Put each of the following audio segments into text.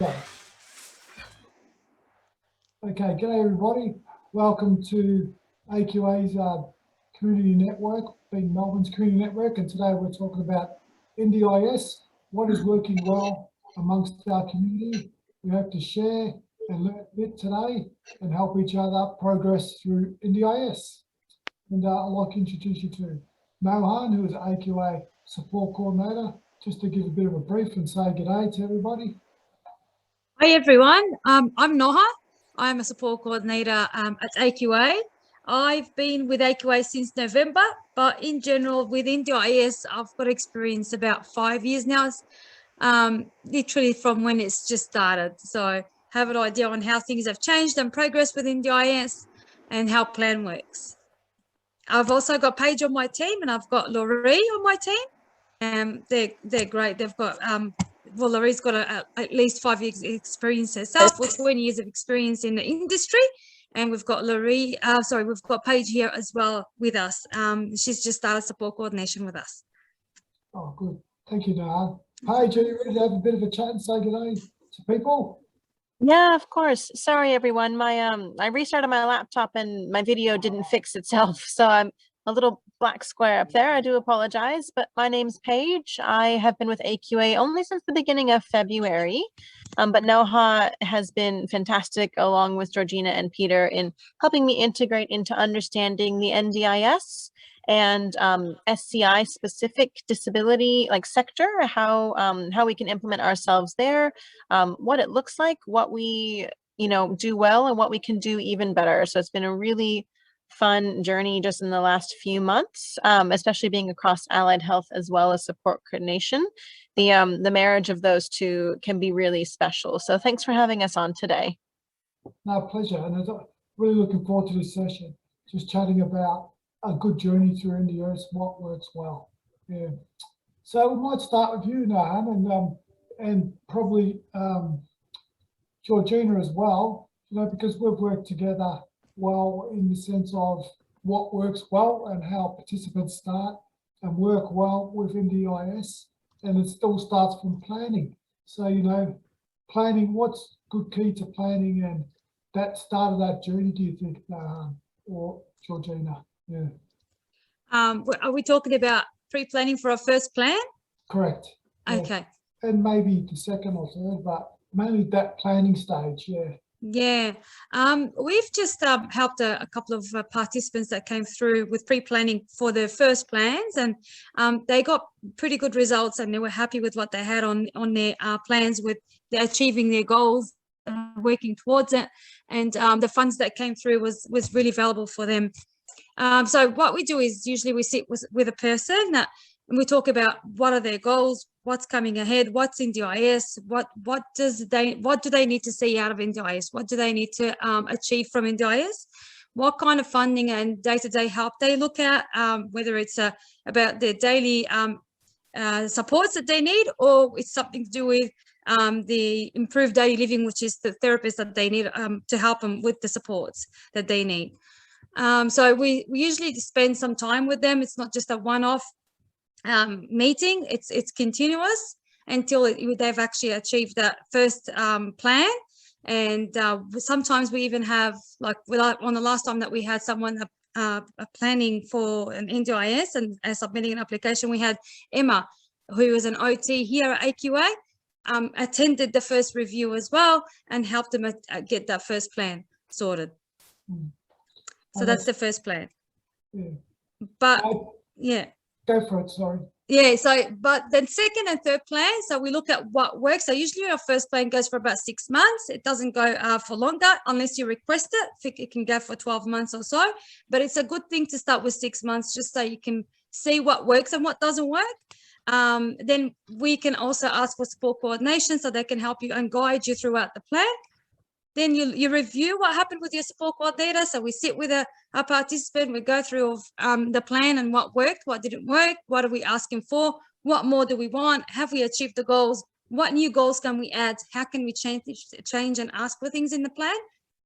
Okay, g'day everybody. Welcome to AQA's community network, being Melbourne's community network, and today we're talking about NDIS, what is working well amongst our community. We hope to share and learn a bit today and help each other progress through NDIS. And I'd like to introduce you to Noha, who is AQA support coordinator, just to give a bit of a brief and say g'day to everybody. Hi everyone, I'm Noha. I'm a support coordinator at AQA. I've been with AQA since November, but in general with NDIS, I've got experience about 5 years now, literally from when it's just started. So have an idea on how things have changed and progressed with NDIS and how plan works. I've also got Paige on my team and I've got Laurie on my team. They're great. They've got well, Laurie's got at least 5 years experience herself, with 20 years of experience in the industry. And we've got we've got Paige here as well with us. She's just started support coordination with us. Oh, good. Thank you, Noha. Paige, are you ready to have a bit of a chat and say good day to people? Yeah, of course. Sorry, everyone. I restarted my laptop and my video didn't fix itself. So I'm a little black square up there. I do apologize, but my name's Paige. I have been with AQA only since the beginning of February, but Noha has been fantastic along with Georgina and Peter in helping me integrate into understanding the NDIS and SCI specific disability sector, how we can implement ourselves there, what it looks like, what we do well and what we can do even better. So it's been a really fun journey just in the last few months, especially being across allied health as well as support coordination. The marriage of those two can be really special. So thanks for having us on today. No, pleasure. And I'm really looking forward to this session, just chatting about a good journey through NDIS, what works well. Yeah. So we might start with you, Noha, and probably Georgina as well, because we've worked together well in the sense of what works well and how participants start and work well with NDIS, and it still starts from planning. So, planning, what's good key to planning and that start of that journey, do you think, or Georgina? Yeah. Are we talking about pre-planning for our first plan? Correct. Yeah. Okay. And maybe the second or third, but mainly that planning stage, yeah. Yeah, we've just helped a couple of participants that came through with pre-planning for their first plans, and they got pretty good results and they were happy with what they had on their plans, with achieving their goals and working towards it, and the funds that came through was really valuable for them. So what we do is usually we sit with a person and we talk about what are their goals, what's coming ahead, what's NDIS, what do they need to see out of NDIS, what do they need to achieve from NDIS, what kind of funding and day-to-day help they look at, whether it's about their daily supports that they need, or it's something to do with the improved daily living, which is the therapist that they need to help them with the supports that they need. So we usually spend some time with them. It's not just a one-off meeting. It's continuous until they've actually achieved that first plan. And sometimes we even have, on the last time that we had someone planning for an NDIS and submitting an application, we had Emma, who was an OT here at AQA, attended the first review as well and helped them get that first plan sorted. So that's the first plan. Yeah. But yeah. Go for it, sorry. Yeah, so but then second and third plan, so we look at what works. So usually our first plan goes for about 6 months. It doesn't go for longer unless you request it. I think it can go for 12 months or so, but it's a good thing to start with 6 months just so you can see what works and what doesn't work. Then we can also ask for support coordination so they can help you and guide you throughout the plan. Then you review what happened with your support coordinator. So we sit with a participant, we go through the plan and what worked, what didn't work, what are we asking for, what more do we want, have we achieved the goals, what new goals can we add, how can we change and ask for things in the plan.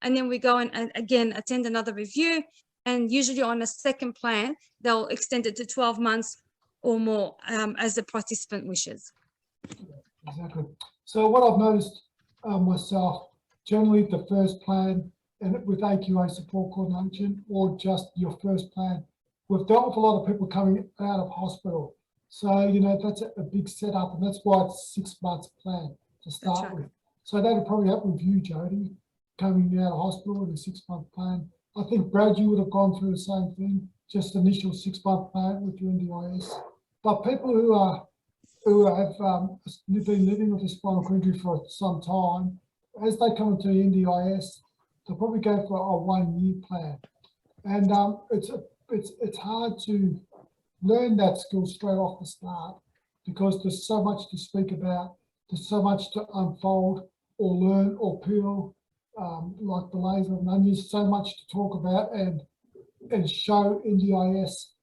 And then we go and again attend another review, and usually on a second plan, they'll extend it to 12 months or more as the participant wishes. Exactly. So what I've noticed myself, generally the first plan and with AQA support coordination, or just your first plan. We've dealt with a lot of people coming out of hospital. So, you know, that's a big setup, and that's why it's 6 months plan to start with. So that'll probably happen with you, Jody, coming out of hospital with a 6 month plan. I think, Brad, you would have gone through the same thing, just initial 6 month plan with your NDIS. But people who have been living with a spinal cord injury for some time, as they come into the NDIS, they'll probably go for a 1 year plan. And it's hard to learn that skill straight off the start, because there's so much to speak about, there's so much to unfold or learn or peel, like the layers of an onion. So much to talk about and show NDIS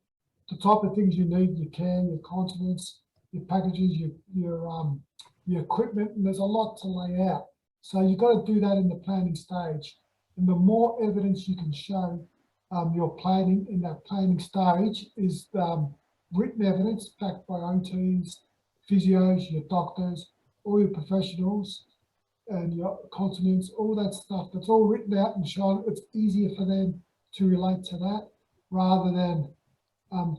the type of things you need, your care, your continence, your packages, your equipment, and there's a lot to lay out. So you've got to do that in the planning stage. And the more evidence you can show your planning in that planning stage is written evidence backed by OTs, physios, your doctors, all your professionals, and your continents, all that stuff. That's all written out and shown. It's easier for them to relate to that rather than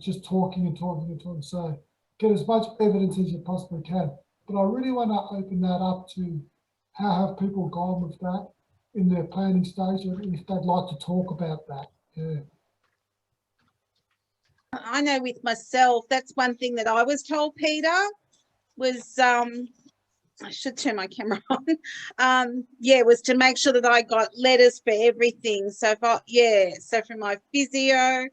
just talking and talking and talking. So get as much evidence as you possibly can. But I really want to open that up to how have people gone with that in their planning stage, and if they'd like to talk about that. Yeah. I know with myself, that's one thing that I was told, Peter, was I should turn my camera on. Yeah, was to make sure that I got letters for everything. So so from my physio,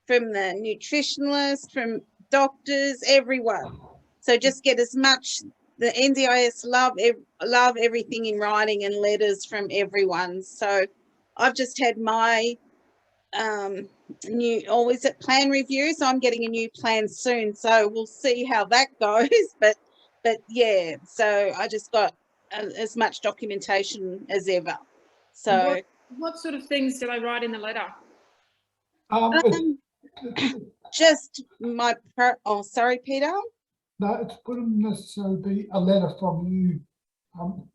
from the nutritionalist, from doctors, everyone. So just get as much. The NDIS love everything in writing and letters from everyone. So I've just had my always at plan review, so I'm getting a new plan soon, so we'll see how that goes. But yeah, so I just got as much documentation as ever. So what sort of things did I write in the letter? just my sorry, Peter. No, it wouldn't necessarily be a letter from you,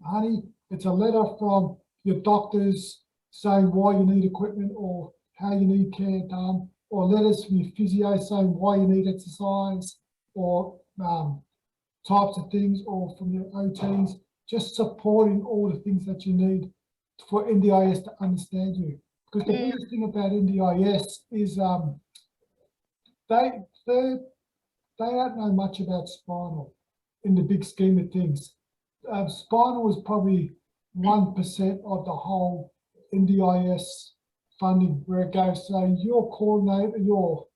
honey. It's a letter from your doctors saying why you need equipment or how you need care done, or letters from your physio saying why you need exercise, or types of things, or from your OTs, just supporting all the things that you need for NDIS to understand you. Because the biggest thing about NDIS is they don't know much about spinal in the big scheme of things. Spinal is probably 1% of the whole NDIS funding where it goes. So your coordinator, your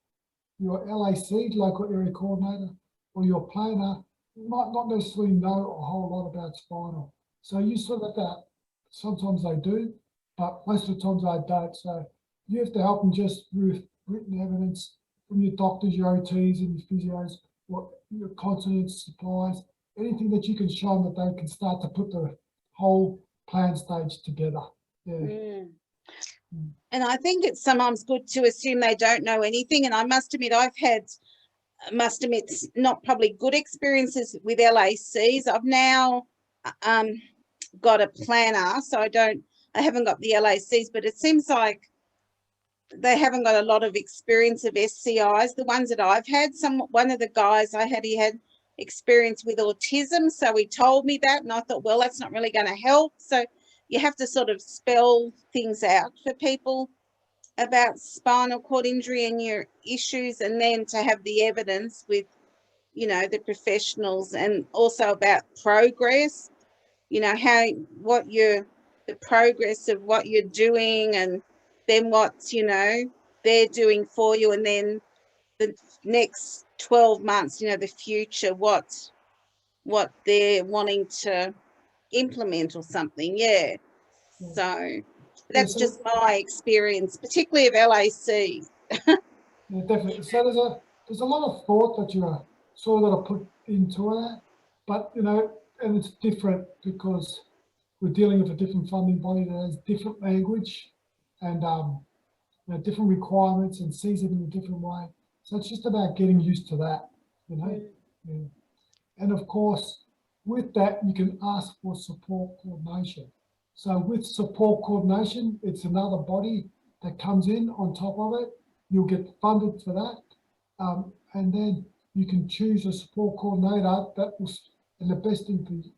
LAC, local area coordinator, or your planner might not necessarily know a whole lot about spinal. So you sort of that. Sometimes they do, but most of the times they don't. So you have to help them just with written evidence from your doctors, your OTs, and your physios, what your continence supplies, anything that you can show them that they can start to put the whole plan stage together. Yeah. And I think it's sometimes good to assume they don't know anything. And I must admit, not probably good experiences with LACs. I've now got a planner, so I haven't got the LACs, but it seems like they haven't got a lot of experience of SCIs. The ones that I've had, one of the guys I had, he had experience with autism, so he told me that, and I thought, well, that's not really going to help. So you have to sort of spell things out for people about spinal cord injury and your issues, and then to have the evidence with, you know, the professionals, and also about progress, you know, the progress of what you're doing, and then what's, you know, they're doing for you, and then the next 12 months, you know, the future, what they're wanting to implement or something. Yeah. So that's just my experience, particularly of LAC. Yeah, definitely. So there's a lot of thought that you sort of got to put into that, but you know, and it's different because we're dealing with a different funding body that has different language and you know, different requirements and sees it in a different way. So it's just about getting used to that, you know. Yeah. And of course, with that, you can ask for support coordination. So with support coordination, it's another body that comes in on top of it. You'll get funded for that. And then you can choose a support coordinator that will, and the best thing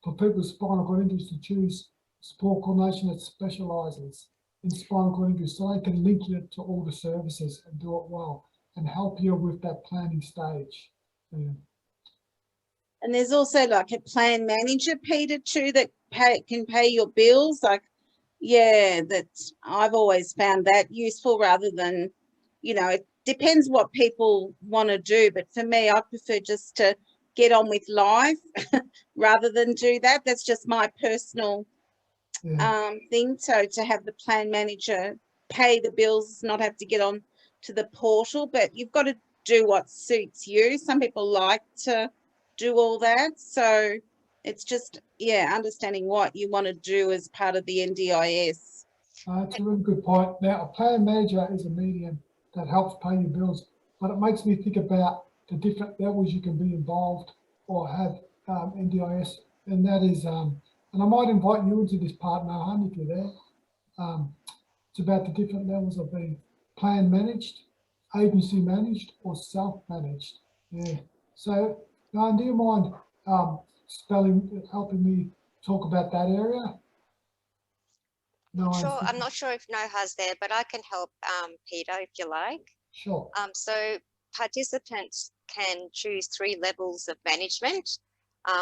for people with spinal cord injuries to choose support coordination that specialises in spinal cord injuries, so they can link you to all the services and do it well and help you with that planning stage. Yeah. And there's also like a plan manager, Peter, too, that can pay your bills. Like, yeah, I've always found that useful rather than, you know, it depends what people want to do. But for me, I prefer just to get on with life rather than do that. That's just my personal thing. So to have the plan manager pay the bills, not have to get on to the portal, but you've got to do what suits you. Some people like to do all that. So it's just, yeah, understanding what you want to do as part of the NDIS. That's a really good point. Now, a plan manager is a medium that helps pay your bills, but it makes me think about the different levels you can be involved or have NDIS, and that is, and I might invite you into this part, Noha, if you're there. It's about the different levels of being plan managed, agency managed, or self-managed. Yeah. So, Noha, do you mind helping me talk about that area? No, Sure. I'm not sure if Noha's there, but I can help Peter if you like. Sure. So participants can choose 3 levels of management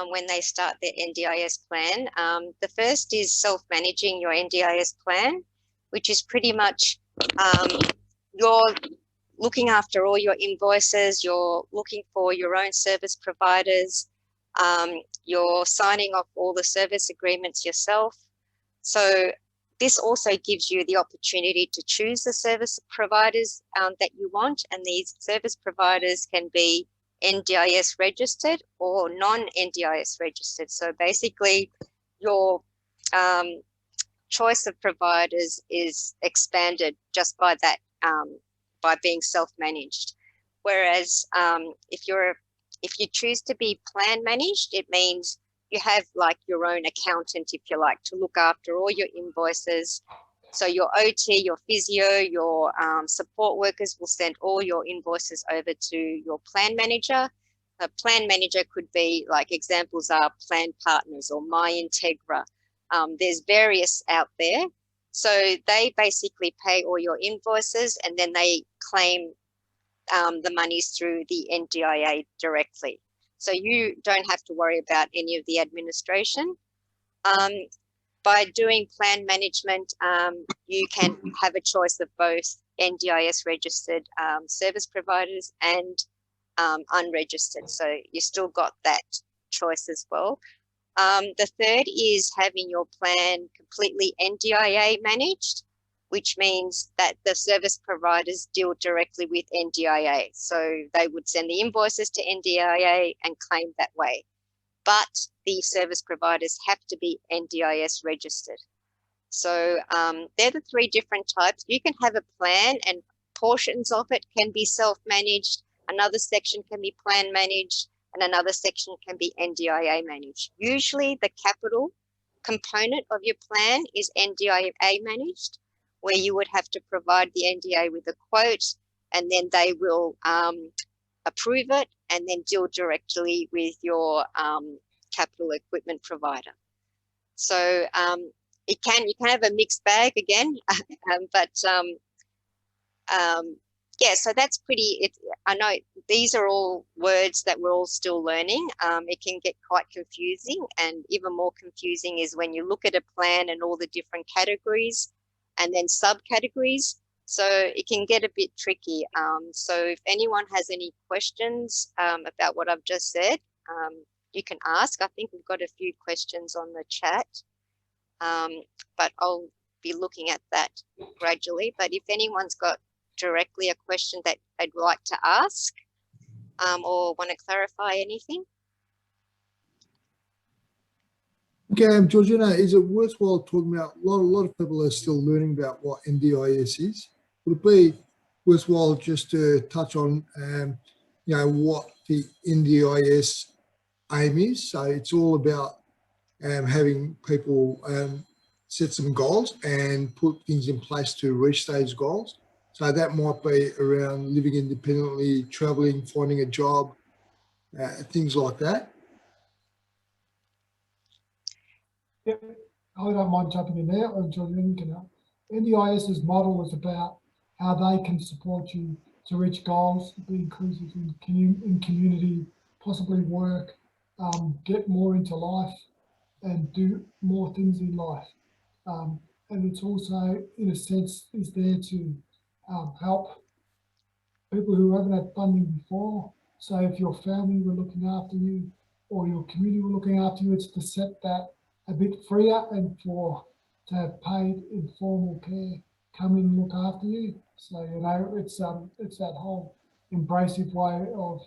when they start their NDIS plan. The first is self-managing your NDIS plan, which is pretty much you're looking after all your invoices, you're looking for your own service providers, you're signing off all the service agreements yourself. So this also gives you the opportunity to choose the service providers that you want, and these service providers can be NDIS registered or non-NDIS registered. So basically your choice of providers is expanded just by that, by being self-managed. Whereas if you choose to be plan managed, it means you have like your own accountant, if you like, to look after all your invoices. So your OT, your physio, your support workers will send all your invoices over to your plan manager. A plan manager could be, like, examples are Plan Partners or MyIntegra. There's various out there. So they basically pay all your invoices and then they claim the monies through the NDIA directly. So you don't have to worry about any of the administration. By doing plan management, you can have a choice of both NDIS registered service providers and unregistered. So you still got that choice as well. The third is having your plan completely NDIA managed, which means that the service providers deal directly with NDIA. So they would send the invoices to NDIA and claim that way. But the service providers have to be NDIS registered. So they're the 3 different types. You can have a plan and portions of it can be self-managed. Another section can be plan managed and another section can be NDIA managed. Usually the capital component of your plan is NDIA managed, where you would have to provide the NDA with a quote and then they will approve it and then deal directly with your capital equipment provider. So you can have a mixed bag again, yeah, so that's pretty, I know these are all words that we're all still learning. It can get quite confusing, and even more confusing is when you look at a plan and all the different categories and then subcategories. So it can get a bit tricky. So if anyone has any questions about what I've just said, you can ask. I think we've got a few questions on the chat, but I'll be looking at that gradually. But if anyone's got directly a question that they'd like to ask or want to clarify anything. Okay, Georgina, is it worthwhile talking about, a lot of people are still learning about what NDIS is. Would it be worthwhile just to touch on, you know, what the NDIS aim is. So it's all about having people set some goals and put things in place to reach those goals. So that might be around living independently, traveling, finding a job, things like that. Yep, I don't mind jumping in there, or Georgina can help. NDIS's model is about how they can support you to reach goals, be inclusive in community, possibly work, get more into life and do more things in life. And it's also, in a sense, is there to help people who haven't had funding before. So if your family were looking after you or your community were looking after you, it's to set that a bit freer and to have paid informal care come in and look after you. So, you know, it's that whole embracive way of,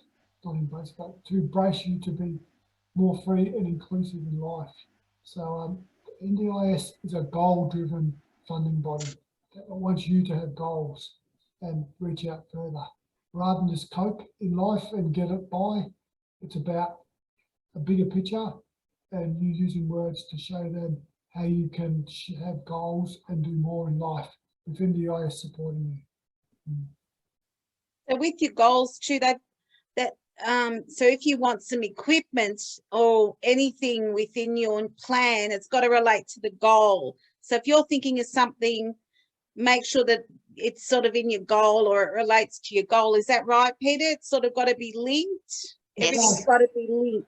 not embrace, but to embrace you to be more free and inclusive in life. So NDIS is a goal-driven funding body that wants you to have goals and reach out further. Rather than just cope in life and get it by, it's about a bigger picture and you using words to show them how you can have goals and do more in life with NDIS supporting you. So with your goals too, so if you want some equipment or anything within your plan, it's got to relate to the goal. So if you're thinking of something, make sure that it's sort of in your goal or it relates to your goal. Is that right, Peter? It's sort of got to be linked. Yes. Everything's got to be linked.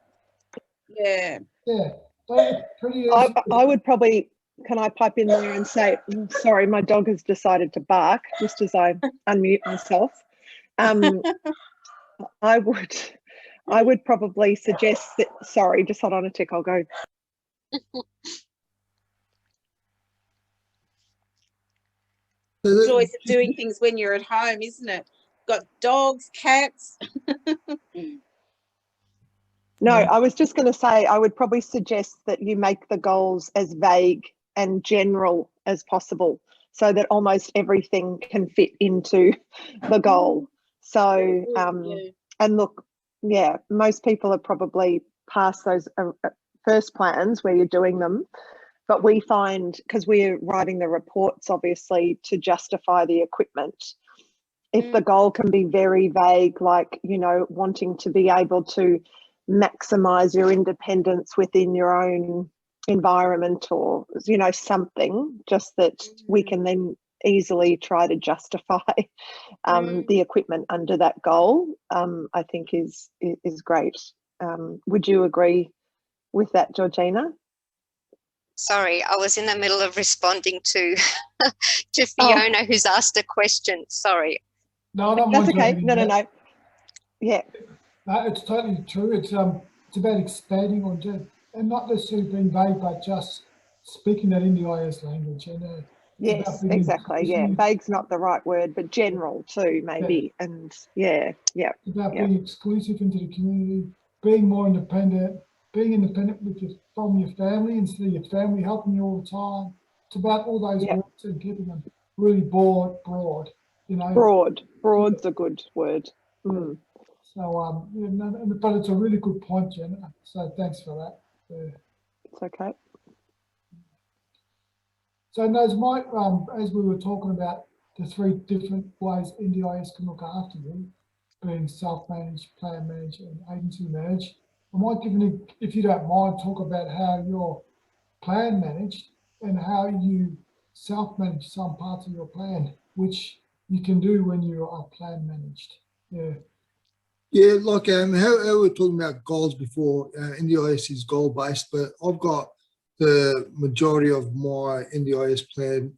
Yeah. Yeah, but it's pretty easy. I would probably, can I pipe in there and say, sorry, my dog has decided to bark just as I unmute myself. I would probably suggest that, sorry, just hold on a tick, I'll go. Joys of doing things when you're at home, isn't it? Got dogs, cats. No, I was just going to say, I would probably suggest that you make the goals as vague and general as possible so that almost everything can fit into the goal. So, and look, yeah, most people are probably past those first plans where you're doing them, but we find, because we're writing the reports, obviously, to justify the equipment, if the goal can be very vague, like, you know, wanting to be able to maximize your independence within your own environment or, you know, something, just that we can then easily try to justify the equipment under that goal, I think is great. Would you agree with that, Georgina? Sorry, I was in the middle of responding to to Fiona, who's asked a question. Sorry. No, that's okay. No. Yeah. No, it's totally true. It's about expanding on just, and not necessarily being vague, but just speaking that NDIS language. And yes, exactly. Yeah, vague's not the right word, but general too, maybe. Yeah. And yeah. It's about being exclusive into the community, being more independent, being independent from your family instead of your family helping you all the time. It's about all those words and keeping them really broad. You know, broad's a good word. Mm. So, but it's a really good point, Jenna. So thanks for that. Yeah. It's okay. So, as we were talking about the three different ways NDIS can look after you, being self-managed, plan managed, and agency managed, I might give you, if you don't mind, talk about how you're plan managed and how you self-manage some parts of your plan, which you can do when you are plan managed. Yeah. Yeah, like how we were talking about goals before, NDIS is goal-based, but I've got the majority of my NDIS plan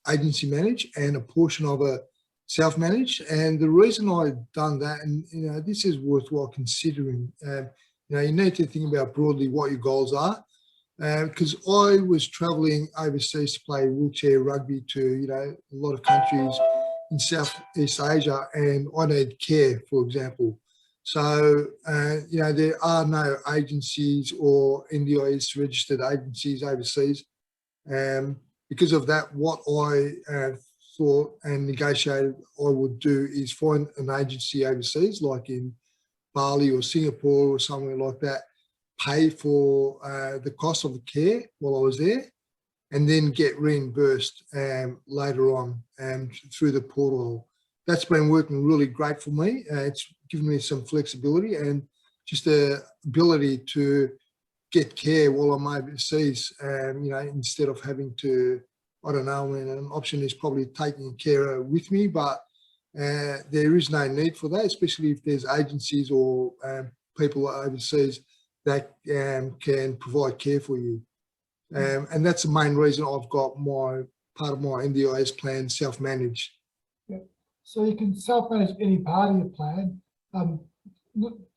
agency managed and a portion of it self-managed. And the reason I've done that, and you know, this is worthwhile considering, you know, you need to think about broadly what your goals are. Because I was traveling overseas to play wheelchair rugby to, you know, a lot of countries in Southeast Asia, and I need care, for example. So, you know, there are no agencies or NDIS registered agencies overseas. Because of that, what I thought and negotiated I would do is find an agency overseas, like in Bali or Singapore or somewhere like that, pay for the cost of the care while I was there, and then get reimbursed later on through the portal. That's been working really great for me. It's given me some flexibility and just the ability to get care while I'm overseas, you know, instead of having to, I don't know, I mean, an option is probably taking a carer with me, but there is no need for that, especially if there's agencies or people overseas that can provide care for you. And that's the main reason I've got my part of my NDIS plan self-managed. Yeah. So you can self-manage any part of your plan, but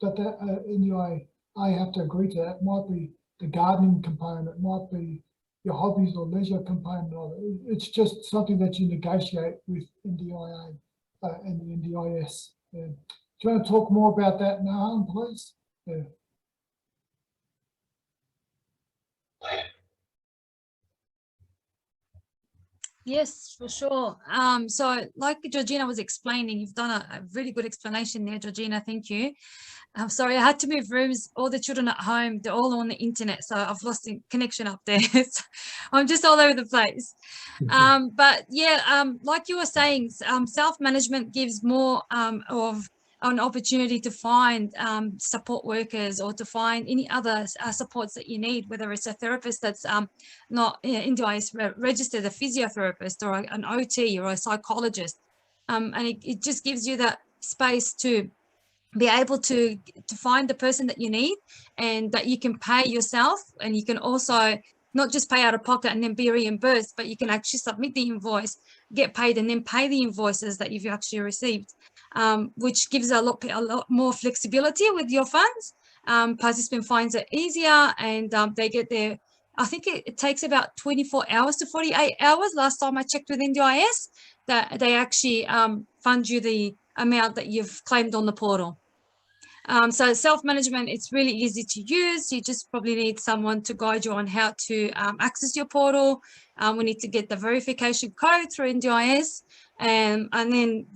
that NDIS, I have to agree to that. It might be the gardening component, it might be your hobbies or leisure component of it. It's just something that you negotiate with NDIA and the NDIS. Yeah. Do you want to talk more about that, Noha, please? Yeah. Yes, for sure. So like Georgina was explaining, you've done a really good explanation there, Georgina. Thank you. I'm sorry, I had to move rooms. All the children at home, they're all on the internet, so I've lost the connection up there. So I'm just all over the place. But yeah, like you were saying, self-management gives more of an opportunity to find support workers or to find any other supports that you need, whether it's a therapist that's not NDIS registered, a physiotherapist or an OT or a psychologist. And it just gives you that space to be able to find the person that you need and that you can pay yourself, and you can also not just pay out of pocket and then be reimbursed, but you can actually submit the invoice, get paid, and then pay the invoices that you've actually received, which gives a lot more flexibility with your funds. Participant finds it easier, and they get their, I think it takes about 24 hours to 48 hours. Last time I checked with NDIS, that they actually fund you the amount that you've claimed on the portal. So self-management, it's really easy to use. You just probably need someone to guide you on how to access your portal. We need to get the verification code through NDIS, and then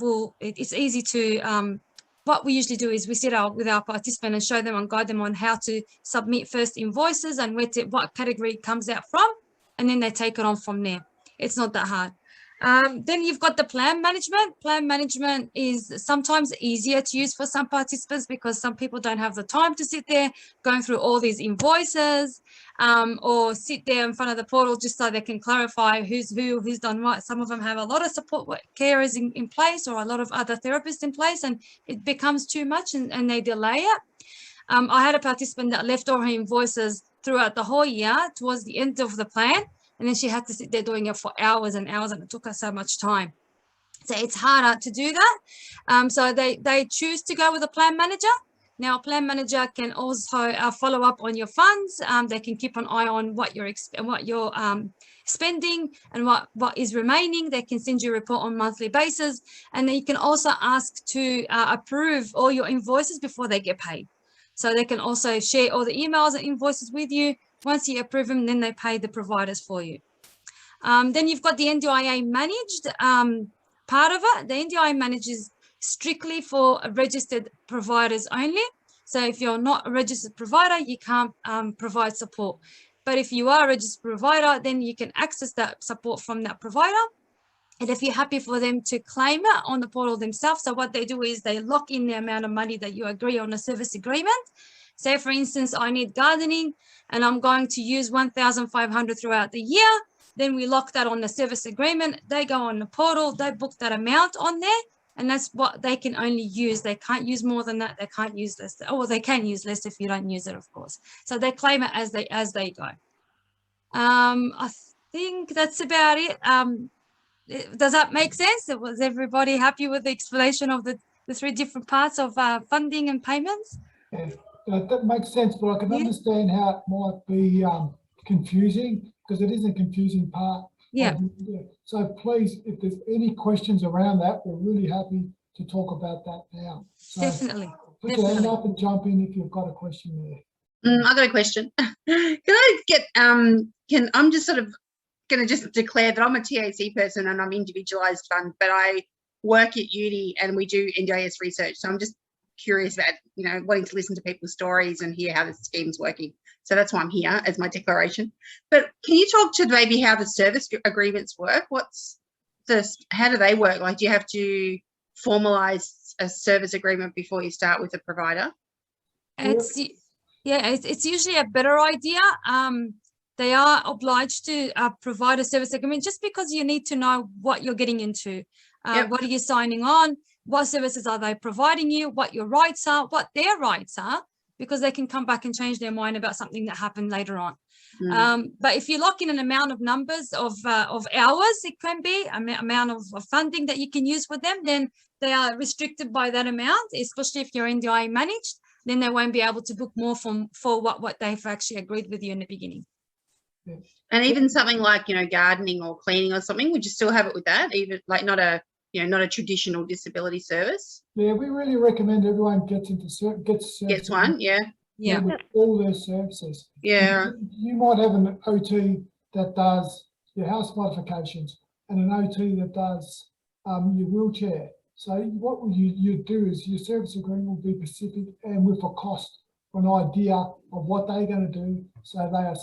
it's easy to, what we usually do is we sit with our participant and show them and guide them on how to submit first invoices and what category it comes out from, and then they take it on from there. It's not that hard. Then you've got the plan management. Plan management is sometimes easier to use for some participants because some people don't have the time to sit there going through all these invoices, or sit there in front of the portal just so they can clarify who's done what. Some of them have a lot of support carers in place or a lot of other therapists in place, and it becomes too much and they delay it. I had a participant that left all her invoices throughout the whole year towards the end of the plan, and then she had to sit there doing it for hours and hours, and it took her so much time. So it's harder to do that. So they choose to go with a plan manager. Now, a plan manager can also follow up on your funds. They can keep an eye on what you're spending and what is remaining. They can send you a report on a monthly basis, and then you can also ask to approve all your invoices before they get paid. So they can also share all the emails and invoices with you. Once you approve them, then they pay the providers for you. Then you've got the NDIA managed part of it. The NDIA manages strictly for registered providers only. So if you're not a registered provider, you can't provide support. But if you are a registered provider, then you can access that support from that provider. And if you're happy for them to claim it on the portal themselves, so what they do is they lock in the amount of money that you agree on a service agreement. Say, for instance, I need gardening and I'm going to use 1,500 throughout the year. Then we lock that on the service agreement. They go on the portal, they book that amount on there, and that's what they can only use. They can't use more than that. They can't use less. Or they can use less if you don't use it, of course. So they claim it as they go. I think that's about it. Does that make sense? Was everybody happy with the explanation of the three different parts of funding and payments? Yeah, that makes sense, but I can understand how it might be confusing, because it is a confusing part. Yeah. So please, if there's any questions around that, we're really happy to talk about that now. So Definitely. put your hand up and jump in if you've got a question there. I've got a question. Can I get, I'm just sort of going to just declare that I'm a TAC person and I'm individualised fund, but I work at uni and we do NDIS research. So I'm just curious about, you know, wanting to listen to people's stories and hear how the scheme's working. So that's why I'm here as my declaration. But can you talk to maybe how the service agreements work? How do they work? Like, do you have to formalise a service agreement before you start with a provider? It's usually a better idea. They are obliged to provide a service agreement just because you need to know what you're getting into. What are you signing on? What services are they providing you? What your rights are? What their rights are? Because they can come back and change their mind about something that happened later on. But if you lock in an amount of numbers of hours, it can be amount of funding that you can use with them, then they are restricted by that amount, especially if you're NDIA managed, then they won't be able to book more for what they've actually agreed with you in the beginning. And even something like, you know, gardening or cleaning or something, would you still have it with that? Even like not a traditional disability service? Yeah, we really recommend everyone gets one, yeah. With all their services. Yeah. You might have an OT that does your house modifications and an OT that does your wheelchair. So what you do is your service agreement will be specific and with a cost, an idea of what they're going to do, so they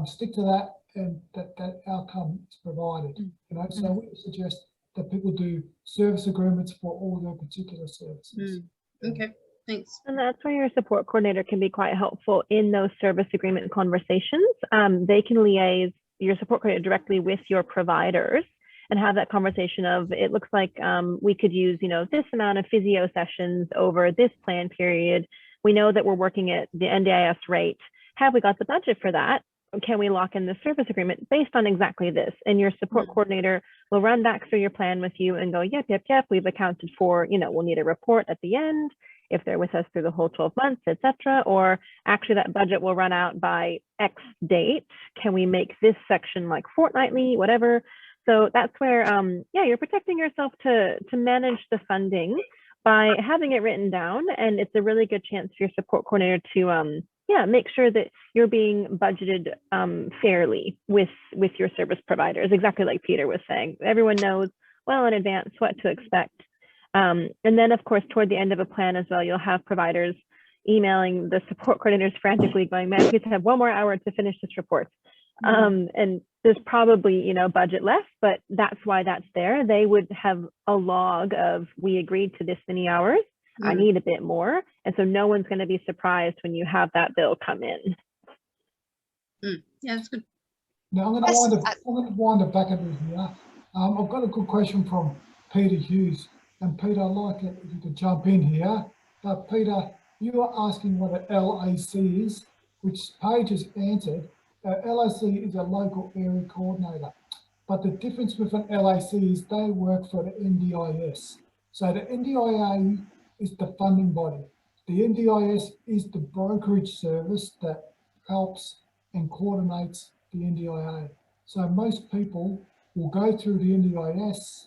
stick to that and that outcome is provided. You know, so we suggest that people do service agreements for all their particular services. Okay, thanks. And that's where your support coordinator can be quite helpful in those service agreement conversations. They can liaise your support coordinator directly with your providers and have that conversation of, it looks like we could use, you know, this amount of physio sessions over this plan period. We know that we're working at the NDIS rate. Have we got the budget for that? Can we lock in the service agreement based on exactly this? And your support coordinator will run back through your plan with you and go, yep, we've accounted for, you know, we'll need a report at the end if they're with us through the whole 12 months, etc. Or actually that budget will run out by X date. Can we make this section like fortnightly, whatever? So that's where, you're protecting yourself to manage the funding by having it written down. And it's a really good chance for your support coordinator to, make sure that you're being budgeted fairly with your service providers, exactly like Peter was saying. Everyone knows well in advance what to expect. And then, of course, toward the end of a plan as well, you'll have providers emailing the support coordinators frantically going, man, please have 1 more hour to finish this report. And there's probably, you know, budget left, but that's why that's there. They would have a log of, we agreed to this many hours. I need a bit more. And so no one's going to be surprised when you have that bill come in. Yeah, that's good. Now I'm going to wind it back a bit here. I've got a good question from Peter Hughes. And Peter, I'd like it if you could jump in here. Peter, you are asking what an LAC is, which Paige has answered. LAC is a local area coordinator. But the difference with an LAC is they work for the NDIS. So the NDIA is the funding body. The NDIS is the brokerage service that helps and coordinates the NDIA. So most people will go through the NDIS,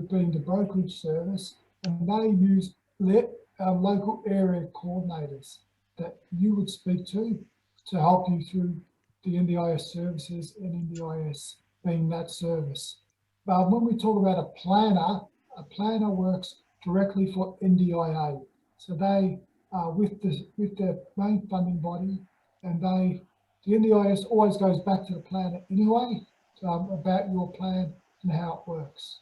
being the brokerage service, and they use local area coordinators that you would speak to help you through the NDIS services and NDIS being that service. But when we talk about a planner works directly for NDIA. So they are with the main funding body, and the NDIS always goes back to the planner anyway, about your plan and how it works.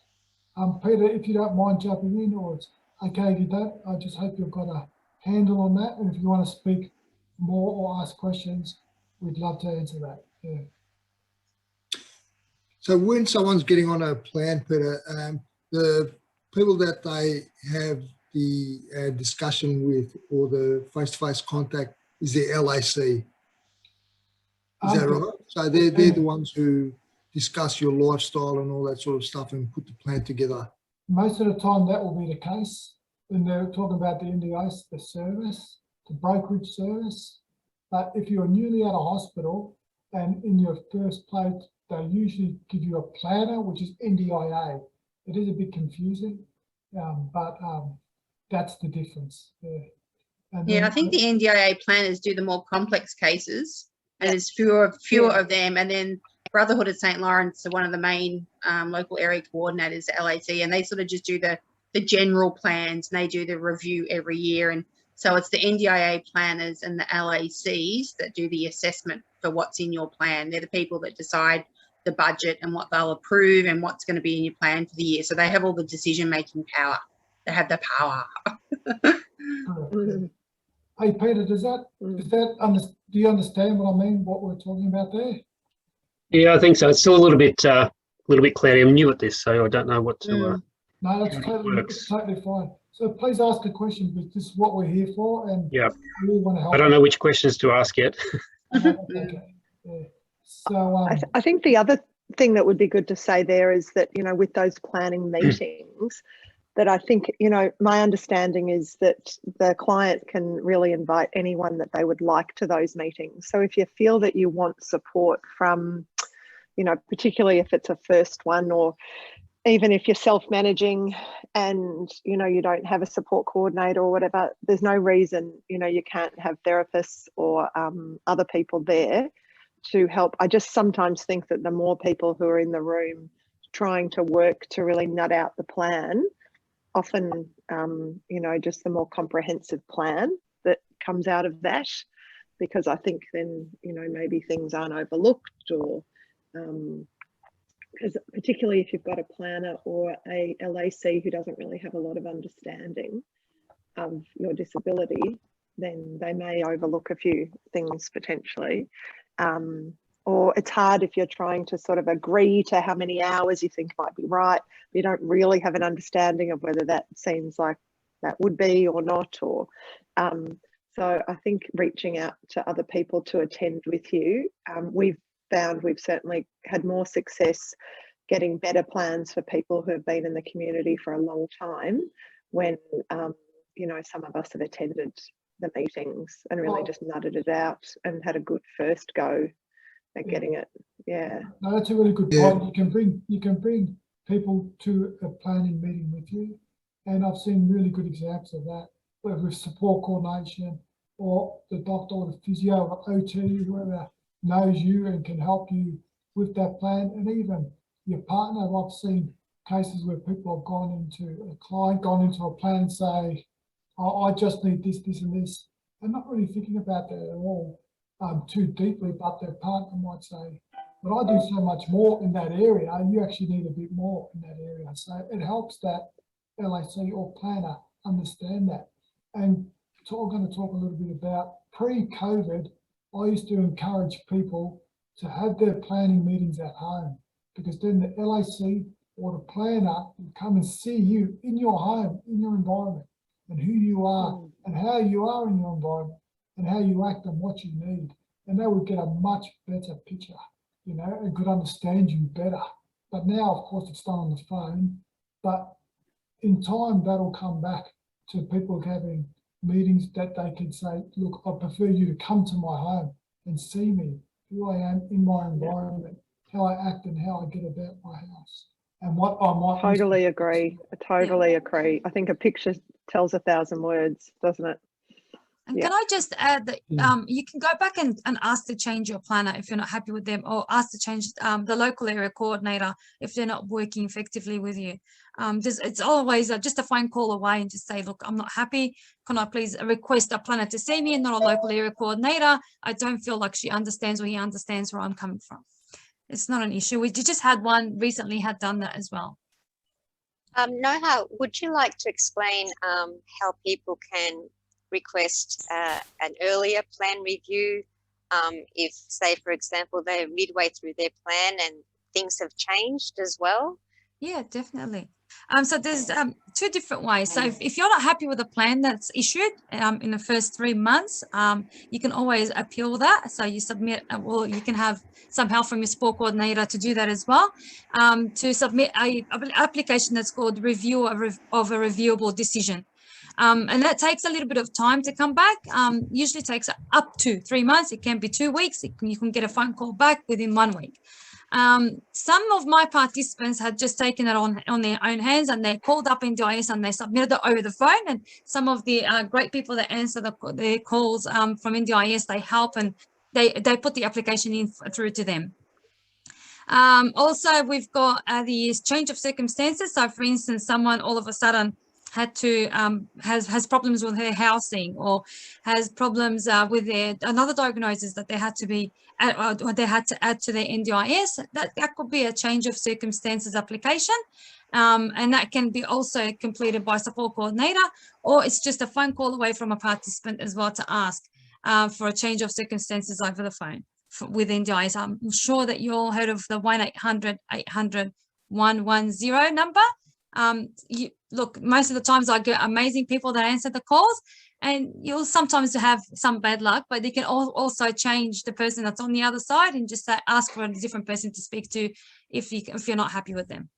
Peter, if you don't mind jumping in, or it's okay if you don't, I just hope you've got a handle on that. And if you want to speak more or ask questions, we'd love to answer that. Yeah. So when someone's getting on a plan, Peter, the people that they have the discussion with or the face-to-face contact is the LAC. Is that right? So they're the ones who discuss your lifestyle and all that sort of stuff and put the plan together. Most of the time that will be the case when they're talking about the NDIS, the service, the brokerage service. But if you're newly out of hospital and in your first plate, they usually give you a planner, which is NDIA. It is a bit confusing, but that's the difference. Yeah, I think the NDIA planners do the more complex cases, and there's fewer of them. And then Brotherhood of St. Lawrence are one of the main local area coordinators at LAC, and they sort of just do the the general plans, and they do the review every year. And so it's the NDIA planners and the LACs that do the assessment for what's in your plan. They're the people that decide the budget and what they'll approve and what's going to be in your plan for the year. So they have all the decision-making power. They have the power. Hey, Peter, do you understand what I mean, what we're talking about there? Yeah, I think so. It's still a little bit cloudy. I'm new at this, so I don't know what to. No, that's totally fine. So please ask a question, because this is what we're here for, and Yeah. we really want to help. I don't know which questions to ask yet. Okay. Yeah. So I think the other thing that would be good to say there is that, you know, with those planning meetings, that I think, you know, my understanding is that the client can really invite anyone that they would like to those meetings. So if you feel that you want support from, you know, particularly if it's a first one, or even if you're self-managing and, you know, you don't have a support coordinator or whatever, there's no reason, you know, you can't have therapists or other people there to help. I just sometimes think that the more people who are in the room trying to work to really nut out the plan, often, you know, just the more comprehensive plan that comes out of that, because I think then, you know, maybe things aren't overlooked, or because particularly if you've got a planner or a LAC who doesn't really have a lot of understanding of your disability, then they may overlook a few things potentially. Or it's hard if you're trying to sort of agree to how many hours you think might be right. You don't really have an understanding of whether that seems like that would be or not. Or so I think reaching out to other people to attend with you, we've found we've certainly had more success getting better plans for people who have been in the community for a long time when, you know, some of us have attended the meetings and really just nutted it out and had a good first go at getting it. Yeah. No, that's a really good point. You can bring people to a planning meeting with you, and I've seen really good examples of that, whether with support coordination or the doctor or the physio or OT, whoever knows you and can help you with that plan, and even your partner. I've seen cases where people have gone into a plan and say, oh, I just need this, this and this, and not really thinking about that at all too deeply, but their partner might say, but I do so much more in that area, you actually need a bit more in that area. So it helps that LAC or planner understand that. And I'm going to talk a little bit about pre-COVID. I used to encourage people to have their planning meetings at home, because then the LAC or the planner will come and see you in your home, in your environment, and who you are and how you are in your environment and how you act and what you need. And they would get a much better picture, you know, and could understand you better. But now, of course, it's done on the phone. But in time, that'll come back to people having meetings that they can say, look, I prefer you to come to my home and see me, who I am in my environment, how I act and how I get about my house. And what I might totally agree. I totally agree. I think a picture tells 1,000 words, doesn't it? And can I just add that you can go back and ask to change your planner if you're not happy with them, or ask to change the local area coordinator if they're not working effectively with you. It's always just a phone call away and just say, look, I'm not happy. Can I please request a planner to see me and not a local area coordinator? I don't feel like she understands or he understands where I'm coming from. It's not an issue. We just had one recently had done that as well. Noha, would you like to explain how people can request an earlier plan review if, say, for example, they're midway through their plan and things have changed as well? Yeah, definitely. So there's two different ways. So if you're not happy with the plan that's issued in the first 3 months, you can always appeal that. So you submit, well, you can have some help from your support coordinator to do that as well, to submit an application that's called review of a reviewable decision. And that takes a little bit of time to come back. Usually takes up to 3 months. It can be 2 weeks. You can get a phone call back within 1 week. Some of my participants had just taken it on their own hands, and they called up NDIS and they submitted it over the phone. And some of the great people that answer their calls from NDIS, they help and they put the application in through to them. Also, we've got the change of circumstances. So, for instance, someone all of a sudden had to has problems with her housing, or has problems with their another diagnosis that they had to be or they had to add to their NDIS, that could be a change of circumstances application, and that can be also completed by support coordinator, or it's just a phone call away from a participant as well to ask for a change of circumstances over the phone with NDIS. I'm sure that you all heard of the 1-800-800-110 number. Look, most of the times I get amazing people that answer the calls, and you'll sometimes have some bad luck, but they can also change the person that's on the other side and just ask for a different person to speak to if you're not happy with them.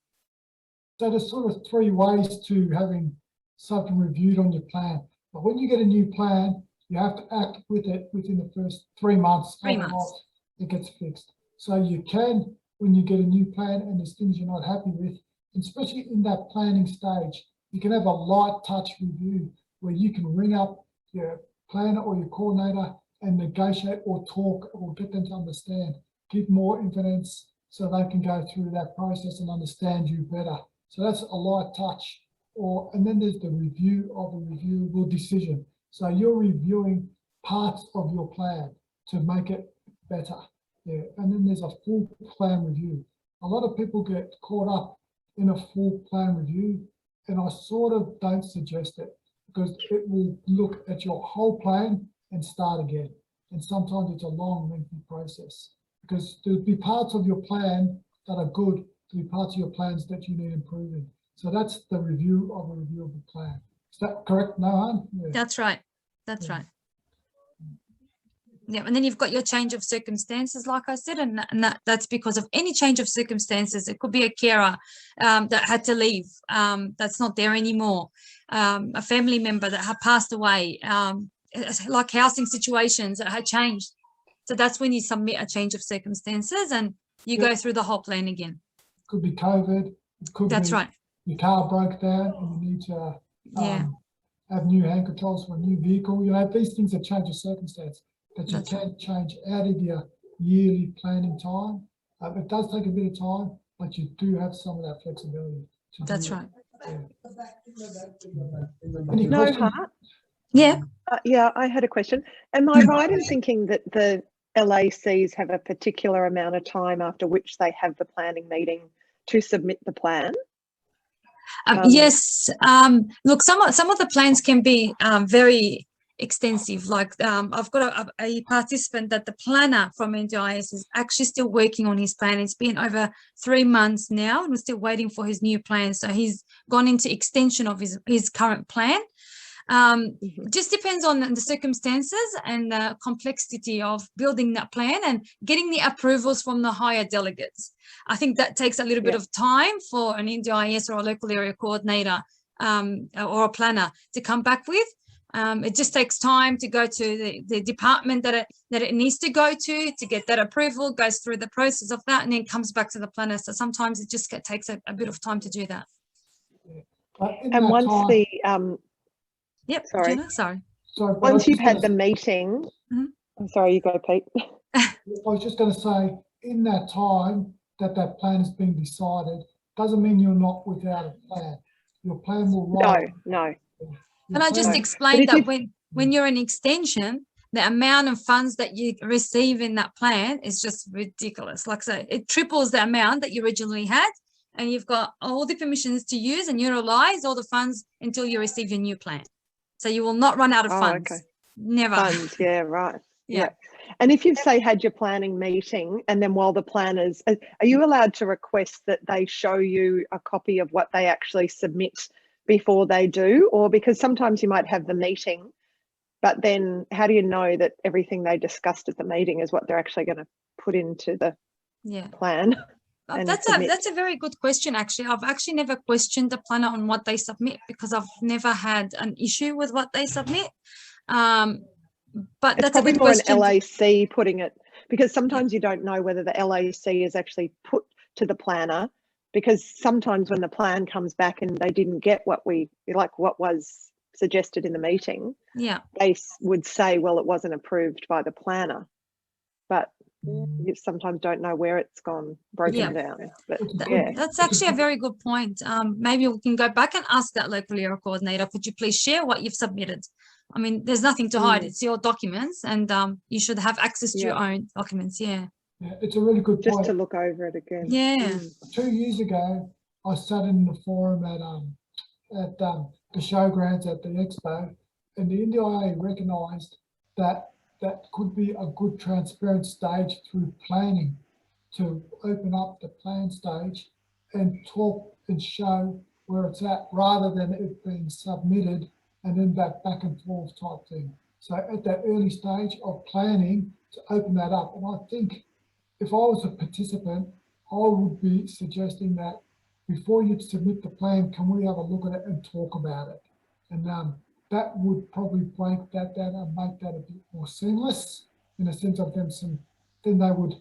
So there's sort of 3 ways to having something reviewed on your plan. But when you get a new plan, you have to act with it within the first 3 months. 3 months. It gets fixed. So you can, when you get a new plan and there's things you're not happy with, especially in that planning stage, you can have a light touch review where you can ring up your planner or your coordinator and negotiate or talk or get them to understand, give more evidence so they can go through that process and understand you better. So that's a light touch. And then there's the review of a reviewable decision. So you're reviewing parts of your plan to make it better. Yeah. And then there's a full plan review. A lot of people get caught up in a full plan review, and I sort of don't suggest it, because it will look at your whole plan and start again. And sometimes it's a long, lengthy process, because there'll be parts of your plan that are good, there'll be parts of your plans that you need improving. So that's the review of a reviewable plan. Is that correct, Noha? Yeah. That's right. That's right. Yeah, and then you've got your change of circumstances, like I said, and that's because of any change of circumstances. It could be a carer that had to leave, that's not there anymore, a family member that had passed away, like housing situations that had changed. So that's when you submit a change of circumstances and you go through the whole plan again. It could be COVID. It could That's be right. your car broke down and you need to have new hand controls for a new vehicle. You know, these things are change of circumstance that you can't change out of your yearly planning time. It does take a bit of time, but you do have some of that flexibility. That's right. Any questions? Yeah. Yeah, I had a question. Am I right in thinking that the LACs have a particular amount of time after which they have the planning meeting to submit the plan? Yes. Look, some of the plans can be very extensive. Like I've got a participant that the planner from NDIS is actually still working on his plan. It's been over 3 months now, and we're still waiting for his new plan. So he's gone into extension of his current plan. Just depends on the circumstances and the complexity of building that plan and getting the approvals from the higher delegates. I think that takes a little bit of time for an NDIS or a local area coordinator or a planner to come back with. It just takes time to go to the department that it needs to go to get that approval, goes through the process of that, and then comes back to the planner. So sometimes it just takes a bit of time to do that. And once the Yep. Sorry. Gina, sorry. Once you've had the meeting, I'm sorry, you go, Pete. I was just going to say, in that time that plan has been decided, doesn't mean you're not without a plan. Your plan will roll. No. And I just explained that when you're in extension, the amount of funds that you receive in that plan is just ridiculous. Like I say, it triples the amount that you originally had, and you've got all the permissions to use and utilize all the funds until you receive your new plan. So you will not run out of funds. Okay. Never. Funds, yeah, right. Yeah. And if you've, say, had your planning meeting, and then while the planners, are you allowed to request that they show you a copy of what they actually submit before they do? Or because sometimes you might have the meeting, but then how do you know that everything they discussed at the meeting is what they're actually going to put into the plan? That's a very good question, actually. I've actually never questioned the planner on what they submit because I've never had an issue with what they submit. But it's that's probably a good more question. an LAC putting it, because sometimes you don't know whether the LAC is actually put to the planner, because sometimes when the plan comes back and they didn't get what was suggested in the meeting, they would say, well, it wasn't approved by the planner. but you sometimes don't know where it's gone, broken Yeah. down. But That- yeah, That's actually a very good point. Maybe we can go back and ask that local area coordinator, could you please share what you've submitted? I mean, there's nothing to hide. It's your documents, and you should have access to your own documents. Yeah. Yeah, it's a really good just point. to look over it again. Yeah. 2 years ago, I sat in the forum at the showgrounds at the expo, and the NDIA recognised that that could be a good transparent stage through planning to open up the plan stage and talk and show where it's at, rather than it being submitted and then that back and forth type thing. So at that early stage of planning, to open that up. And I think if I was a participant, I would be suggesting that before you submit the plan, can we have a look at it and talk about it? And that would probably break that down and make that a bit more seamless in the sense of them then they would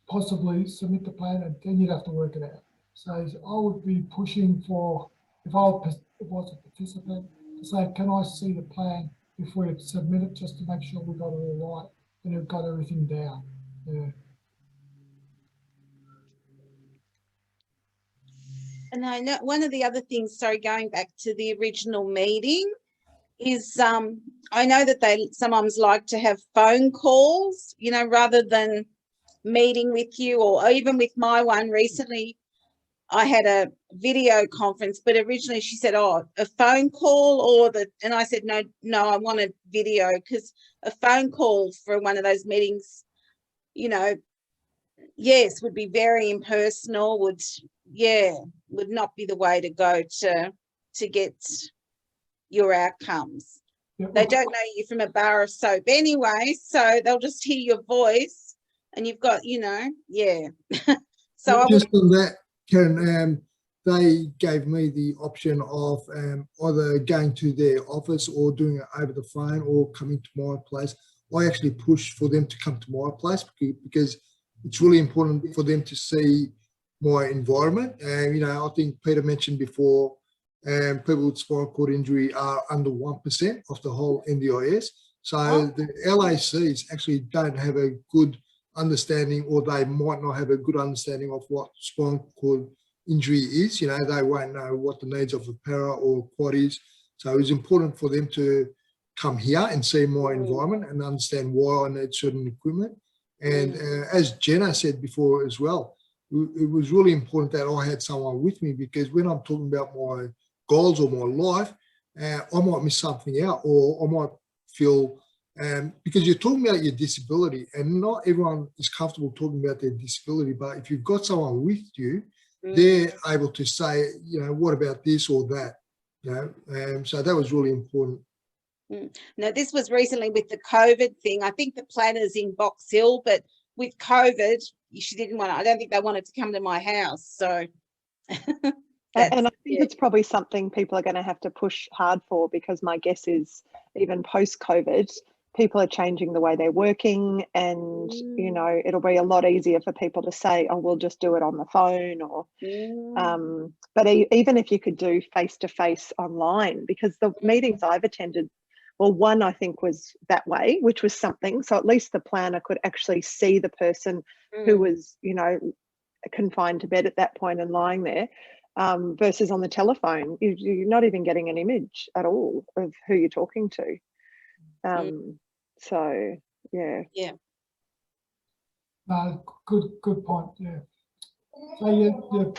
possibly submit the plan and then you'd have to work it out. So I would be pushing for, if I was a participant, to say, can I see the plan before you submit it, just to make sure we got it all right and we've got everything down. Yeah. And I know one of the other things, sorry, going back to the original meeting, is I know that they sometimes like to have phone calls, you know, rather than meeting with you, or even with my one recently, I had a video conference, but originally she said, oh, a phone call or and I said, no, I want a video, because a phone call for one of those meetings, you know, yes, would be very impersonal, would not be the way to go to get your outcomes. Yep. They don't know you from a bar of soap anyway, so they'll just hear your voice and you've got, you know, yeah. So I Just would, on that, Karen, they gave me the option of either going to their office or doing it over the phone or coming to my place. I actually pushed for them to come to my place because it's really important for them to see my environment. And, you know, I think Peter mentioned before, people with spinal cord injury are under 1% of the whole NDIS. So the LACs actually don't have a good understanding, or they might not have a good understanding of what spinal cord injury is. You know, they won't know what the needs of a para or quad is. So it's important for them to come here and see my environment and understand why I need certain equipment. And as Jenna said before as well, it was really important that I had someone with me, because when I'm talking about my goals or my life, I might miss something out, or I might feel, because you're talking about your disability, and not everyone is comfortable talking about their disability, but if you've got someone with you, they're able to say, you know, what about this or that, you know, so that was really important. no, this was recently with the COVID thing. I think the planner's in Box Hill, but with COVID, she didn't want to, I don't think they wanted to come to my house. So. And I think it's probably something people are going to have to push hard for, because my guess is even post-COVID, people are changing the way they're working, and, you know, it'll be a lot easier for people to say, oh, we'll just do it on the phone, or, but even if you could do face-to-face online, because the meetings I've attended, well, one I think was that way, which was something. So at least the planner could actually see the person who was, you know, confined to bed at that point and lying there. Versus on the telephone, you're not even getting an image at all of who you're talking to. So, yeah. Yeah. No, good point. Yeah. So your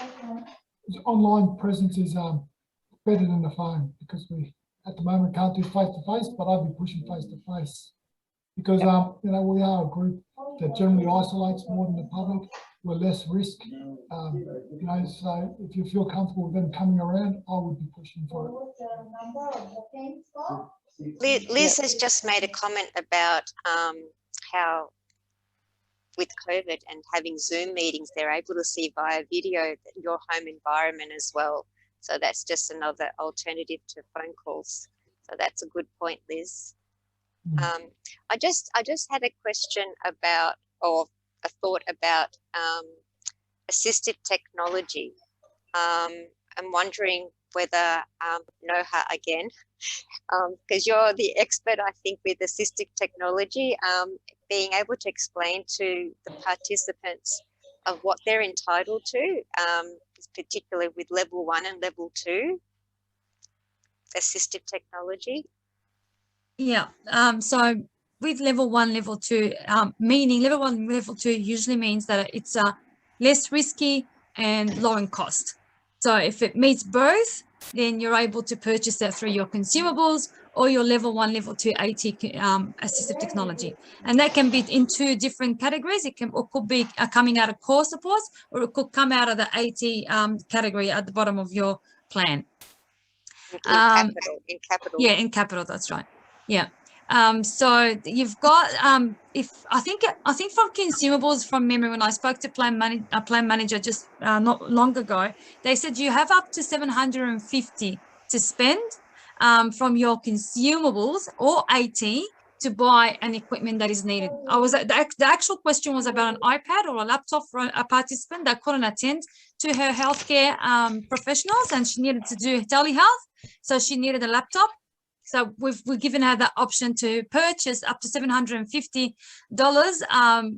online presence is better than the phone, because we at the moment can't do face to face, but I'd be pushing face to face, because you know, we are a group that generally isolates more than the public. We're less risk, you know, so if you feel comfortable with them coming around, I would be pushing for Liz has just made a comment about how with COVID and having Zoom meetings, they're able to see via video your home environment as well. So that's just another alternative to phone calls. So that's a good point, Liz. I just had a question about, or a thought about assistive technology. I'm wondering whether Noha again, because you're the expert, I think, with assistive technology. being able to explain to the participants of what they're entitled to, particularly with level 1 and level 2 assistive technology. Yeah. So with level 1, level 2, meaning level 1, level 2 usually means that it's less risky and low in cost. So if it meets both, then you're able to purchase that through your consumables or your level 1, level 2 AT assistive technology. And that can be in 2 different categories. It could be coming out of core supports, or it could come out of the AT category at the bottom of your plan. In capital. Yeah, in capital, that's right. Yeah. So you've got I think from consumables, from memory, when I spoke to plan manager just not long ago, they said you have up to 750 to spend from your consumables or AT to buy an equipment that is needed. The actual question was about an iPad or a laptop for a participant that couldn't attend to her healthcare professionals, and she needed to do telehealth, so she needed a laptop. So we've given her the option to purchase up to $750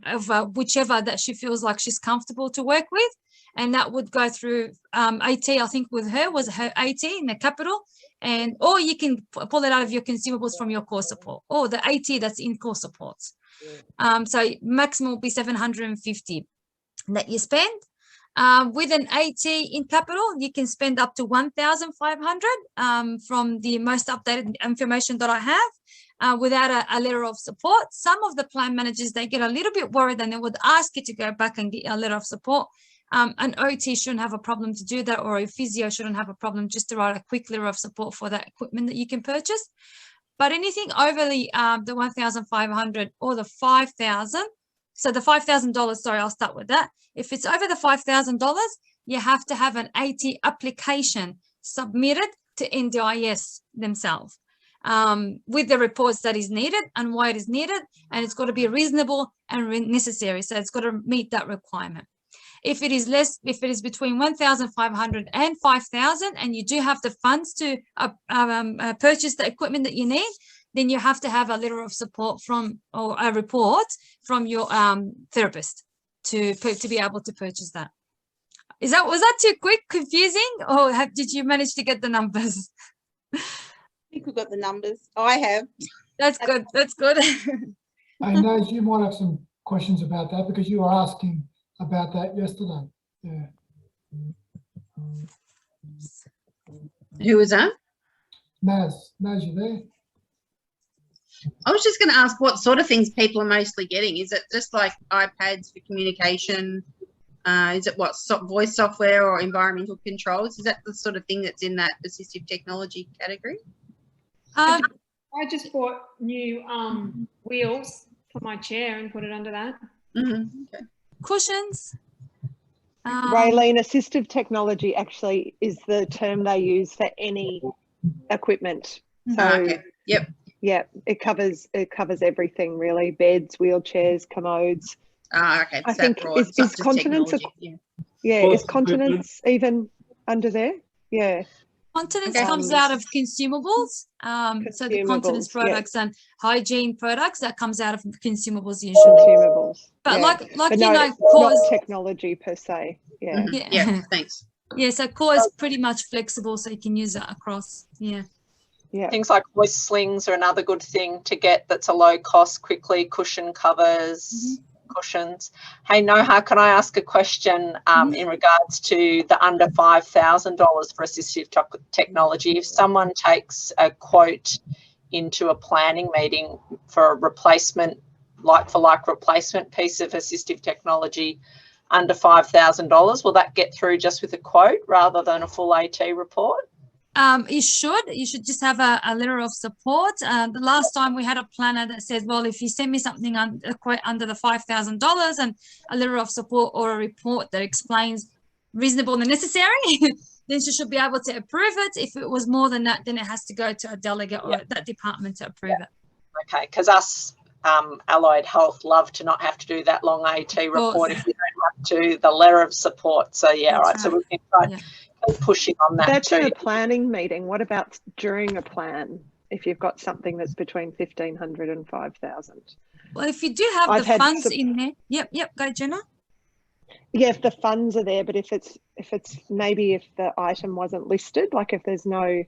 of whichever that she feels like she's comfortable to work with. And that would go through AT, I think with her was her AT in the capital. Or you can pull it out of your consumables from your core support, or the AT that's in core supports. So maximum will be 750 that you spend. With an AT in capital, you can spend up to 1,500 from the most updated information that I have without a letter of support. Some of the plan managers, they get a little bit worried and they would ask you to go back and get a letter of support. An OT shouldn't have a problem to do that, or a physio shouldn't have a problem just to write a quick letter of support for that equipment that you can purchase. But anything over the 1,500 or the 5,000, so the $5,000, sorry, I'll start with that. If it's over the $5,000, you have to have an AT application submitted to NDIS themselves with the reports that is needed and why it is needed, and it's got to be reasonable and necessary. So it's got to meet that requirement. If it is less, if it is between 1,500 and 5,000, and you do have the funds to purchase the equipment that you need, then you have to have a letter of support from, or a report from your therapist to be able to purchase that. Was that too quick, confusing, or did you manage to get the numbers? I think we've got the numbers. I have. That's good. That's good. I know you might have some questions about that because you were asking about that yesterday. Yeah. Who was that? Maz, you there? I was just going to ask what sort of things people are mostly getting. Is it just like iPads for communication? Is it what voice software or environmental controls? Is that the sort of thing that's in that assistive technology category? I just bought new wheels for my chair and put it under that. Mm-hmm. Okay. Cushions. Raylene, assistive technology actually is the term they use for any equipment. So okay. Yep. Yeah, it covers everything really: beds, wheelchairs, commodes. Okay. I think is continence. Is continence even under there? Yeah. Continence comes out of consumables. So the continence products and hygiene products, that comes out of consumables usually. Consumables. But but you know, not technology per se. Yeah. Mm-hmm. Yeah. Thanks. Yeah. So core is pretty much flexible, so you can use it across. Yeah. Yeah. Things like voice slings are another good thing to get that's a low cost, quickly, cushion covers, cushions. Hey, Noha, can I ask a question in regards to the under $5,000 for assistive technology? If someone takes a quote into a planning meeting for a replacement, like-for-like replacement piece of assistive technology under $5,000, will that get through just with a quote rather than a full AT report? You should just have a letter of support. The last time we had a planner that said, well, if you send me something a quote under the $5,000 and a letter of support or a report that explains reasonable and necessary, then she should be able to approve it. If it was more than that, then it has to go to a delegate or that department to approve it. Okay, because us allied health love to not have to do that long AT report if you don't have to, the letter of support. So yeah, right. So we can try pushing on that. That's in a planning meeting. What about during a plan? If you've got something that's between 1,500 and 5,000, Well, if you do have I've the had funds some- in there, yep, go Jenna. Yeah, if the funds are there, but if it's maybe if the item wasn't listed, like if there's no,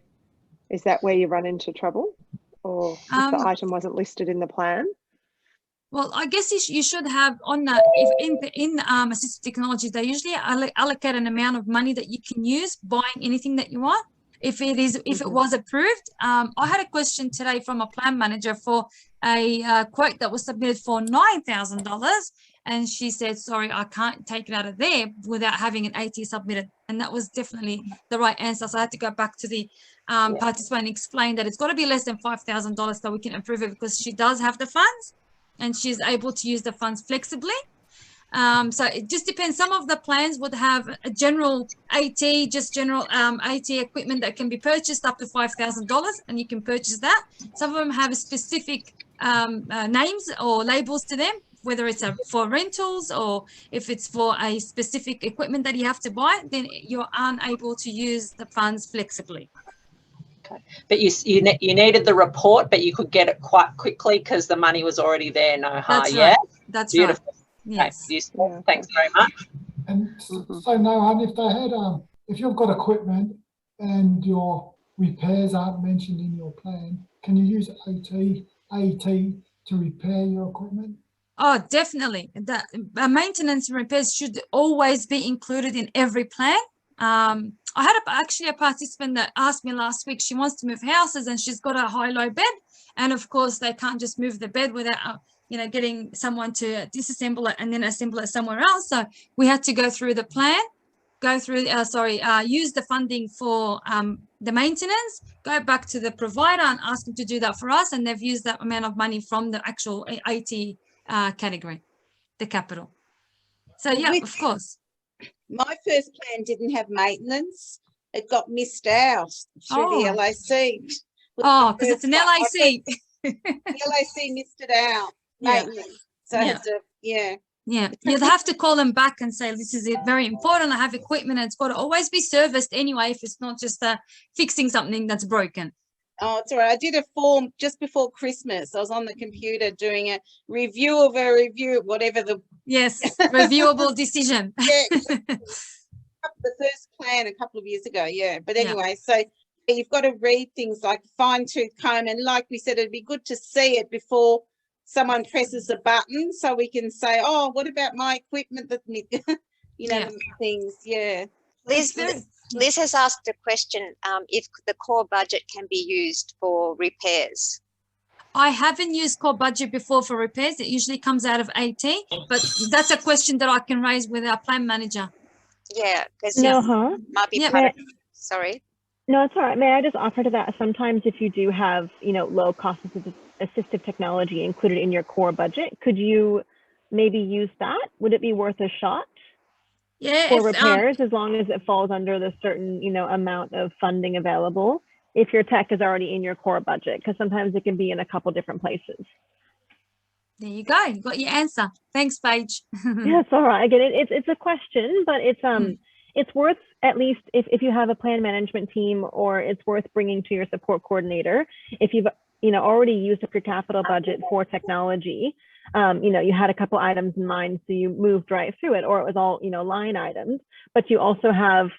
is that where you run into trouble? Or if the item wasn't listed in the plan? Well, I guess you should have on the, if in assistive technology, they usually allocate an amount of money that you can use buying anything that you want. If it was approved. I had a question today from a plan manager for a quote that was submitted for $9,000, and she said, sorry, I can't take it out of there without having an AT submitted. And that was definitely the right answer. So I had to go back to the participant and explain that it's got to be less than $5,000 so we can approve it, because she does have the funds and she's able to use the funds flexibly. So it just depends. Some of the plans would have a general AT, just general AT equipment that can be purchased up to $5,000, and you can purchase that. Some of them have specific names or labels to them, whether it's for rentals or if it's for a specific equipment that you have to buy, then you're unable to use the funds flexibly. Okay, but you needed the report, but you could get it quite quickly because the money was already there. Noha, That's yeah, right. That's beautiful. right. Yes. Okay, useful. Thanks very much. And so Noha, if they had, if you've got equipment and your repairs aren't mentioned in your plan, can you use AT to repair your equipment? Oh, definitely. The maintenance and repairs should always be included in every plan. I had actually a participant that asked me last week, she wants to move houses and she's got a high-low bed. And of course, they can't just move the bed without, getting someone to disassemble it and then assemble it somewhere else. So we had to go through the plan, use the funding for the maintenance, go back to the provider and ask them to do that for us. And they've used that amount of money from the actual AT category, the capital. So yeah, of course. My first plan didn't have maintenance. It got missed out through the LAC. Oh, because it's an LAC. The LAC missed it out. Maintenance. So Yeah, you'd have to call them back and say, this is very important. I have equipment and it's got to always be serviced anyway if it's not just fixing something that's broken. Oh, it's all right. I did a form just before Christmas. I was on the computer doing a review of a review, whatever the... Yes, reviewable decision. Yeah, the first plan a couple of years ago, yeah. But anyway, so you've got to read things like fine-tooth comb, and like we said, it'd be good to see it before someone presses a button so we can say, oh, what about my equipment that, things, yeah. Liz has asked a question, if the core budget can be used for repairs. I haven't used core budget before for repairs. It usually comes out of AT, but that's a question that I can raise with our plan manager. Yeah, because might be part of, sorry. No, it's all right. May I just offer to that? Sometimes if you do have, low cost assistive technology included in your core budget, could you maybe use that? Would it be worth a shot? Yeah, for repairs, as long as it falls under the certain, amount of funding available, if your tech is already in your core budget, because sometimes it can be in a couple different places. There you go. You got your answer. Thanks, Paige. Yeah, it's all right. Again, it's a question, but it's worth, at least if you have a plan management team, or it's worth bringing to your support coordinator. If you've already used up your capital budget for technology, you had a couple items in mind, so you moved right through it, or it was all, line items, but you also have,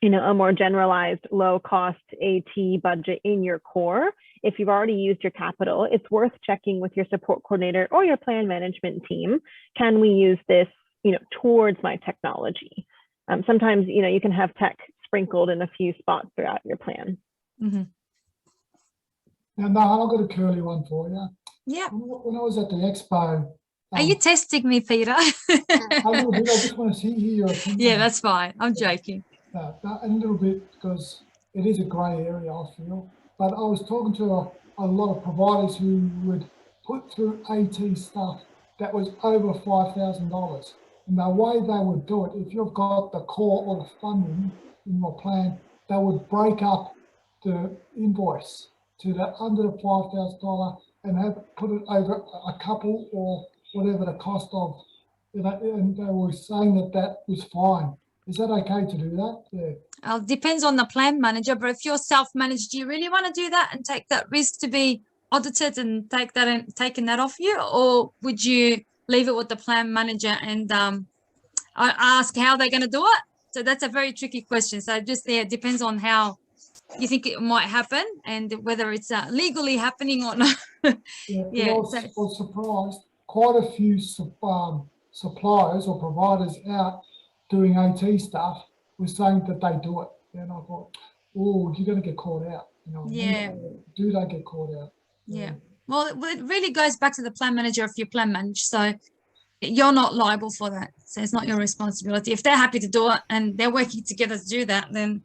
a more generalized low cost AT budget in your core. If you've already used your capital, it's worth checking with your support coordinator or your plan management team. Can we use this, towards my technology? Sometimes, you can have tech sprinkled in a few spots throughout your plan. Mm-hmm. Now, I've got a curly one for you. Yeah. When I was at the expo. Are you testing me, Peter? A little bit. I just want to hear your opinion. Yeah, that's fine. I'm joking. A little bit, because it is a grey area, I feel. But I was talking to a lot of providers who would put through AT stuff that was over $5,000. And the way they would do it, if you've got the core or the funding in your plan, they would break up the invoice to the under the $5,000 and put it over a couple or whatever the cost of, and they were saying that was fine. Is that okay to do that? Yeah. Depends on the plan manager, but if you're self-managed, do you really want to do that and take that risk to be audited and taken that off you, or would you leave it with the plan manager and ask how they're going to do it? So that's a very tricky question. So just there, it depends on how you think it might happen and whether it's legally happening or not. Yeah, I was surprised. Quite a few suppliers or providers out doing AT stuff were saying that they do it. And I thought, oh, you're going to get caught out. You know, Yeah. Do they get caught out? Yeah. Well, it really goes back to the plan manager if you plan manage. So you're not liable for that. So it's not your responsibility. If they're happy to do it and they're working together to do that, then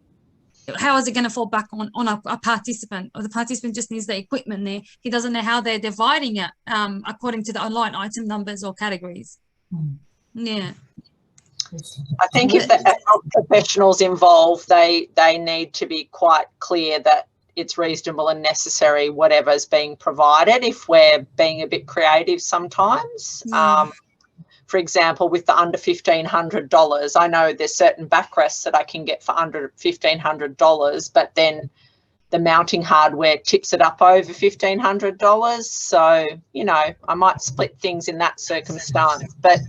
how is it going to fall back on a participant? Or the participant just needs the equipment there. He doesn't know how they're dividing it according to the line item numbers or categories. Yeah. I think if the professionals involved, they need to be quite clear that it's reasonable and necessary, whatever's being provided, if we're being a bit creative sometimes. For example, with the under $1,500, I know there's certain backrests that I can get for under $1,500, but then the mounting hardware tips it up over $1,500. So, you know, I might split things in that circumstance, but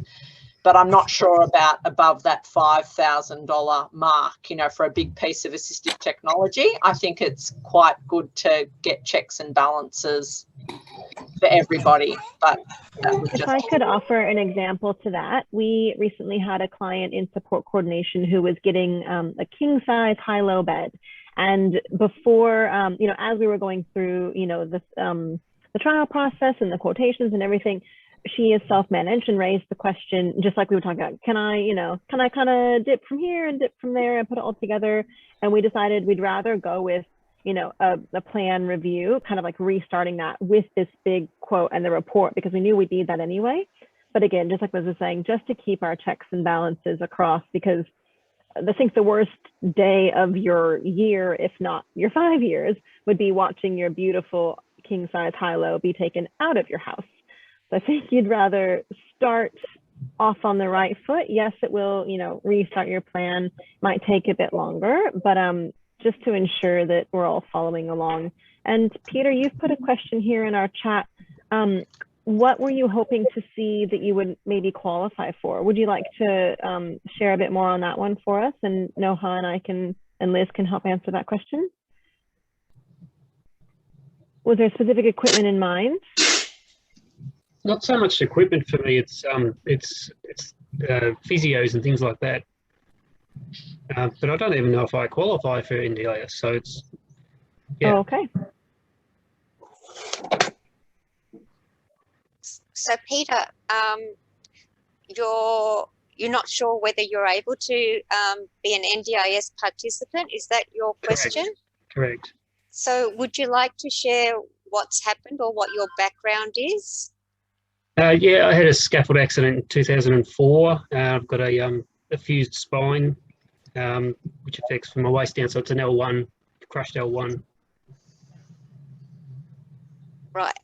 I'm not sure about above that $5,000 mark, you know, for a big piece of assistive technology. I think it's quite good to get checks and balances for everybody. But if I could offer an example to that, we recently had a client in support coordination who was getting a king size high-low bed. And before, you know, as we were going through, you know, the trial process and the quotations and everything, she is self-managed and raised the question, just like we were talking about, can I kind of dip from here and dip from there and put it all together? And we decided we'd rather go with, you know, a plan review, kind of like restarting that with this big quote and the report, because we knew we'd need that anyway. But again, just like Liz was saying, just to keep our checks and balances across, because I think the worst day of your year, if not your 5 years, would be watching your beautiful king size high-low be taken out of your house. So I think you'd rather start off on the right foot. Yes, it will, you know, restart your plan, might take a bit longer, but just to ensure that we're all following along. And Peter, you've put a question here in our chat. What were you hoping to see that you would maybe qualify for? Would you like to share a bit more on that one for us? And Noha and Liz can help answer that question. Was there specific equipment in mind? Not so much equipment for me. It's physios and things like that. But I don't even know if I qualify for NDIS. So it's Oh, okay. So Peter, you're not sure whether you're able to be an NDIS participant. Is that your question? Correct. So would you like to share what's happened or what your background is? Yeah, I had a scaffold accident in 2004. I've got a fused spine, which affects from my waist down. So it's an L1, crushed L1. Right.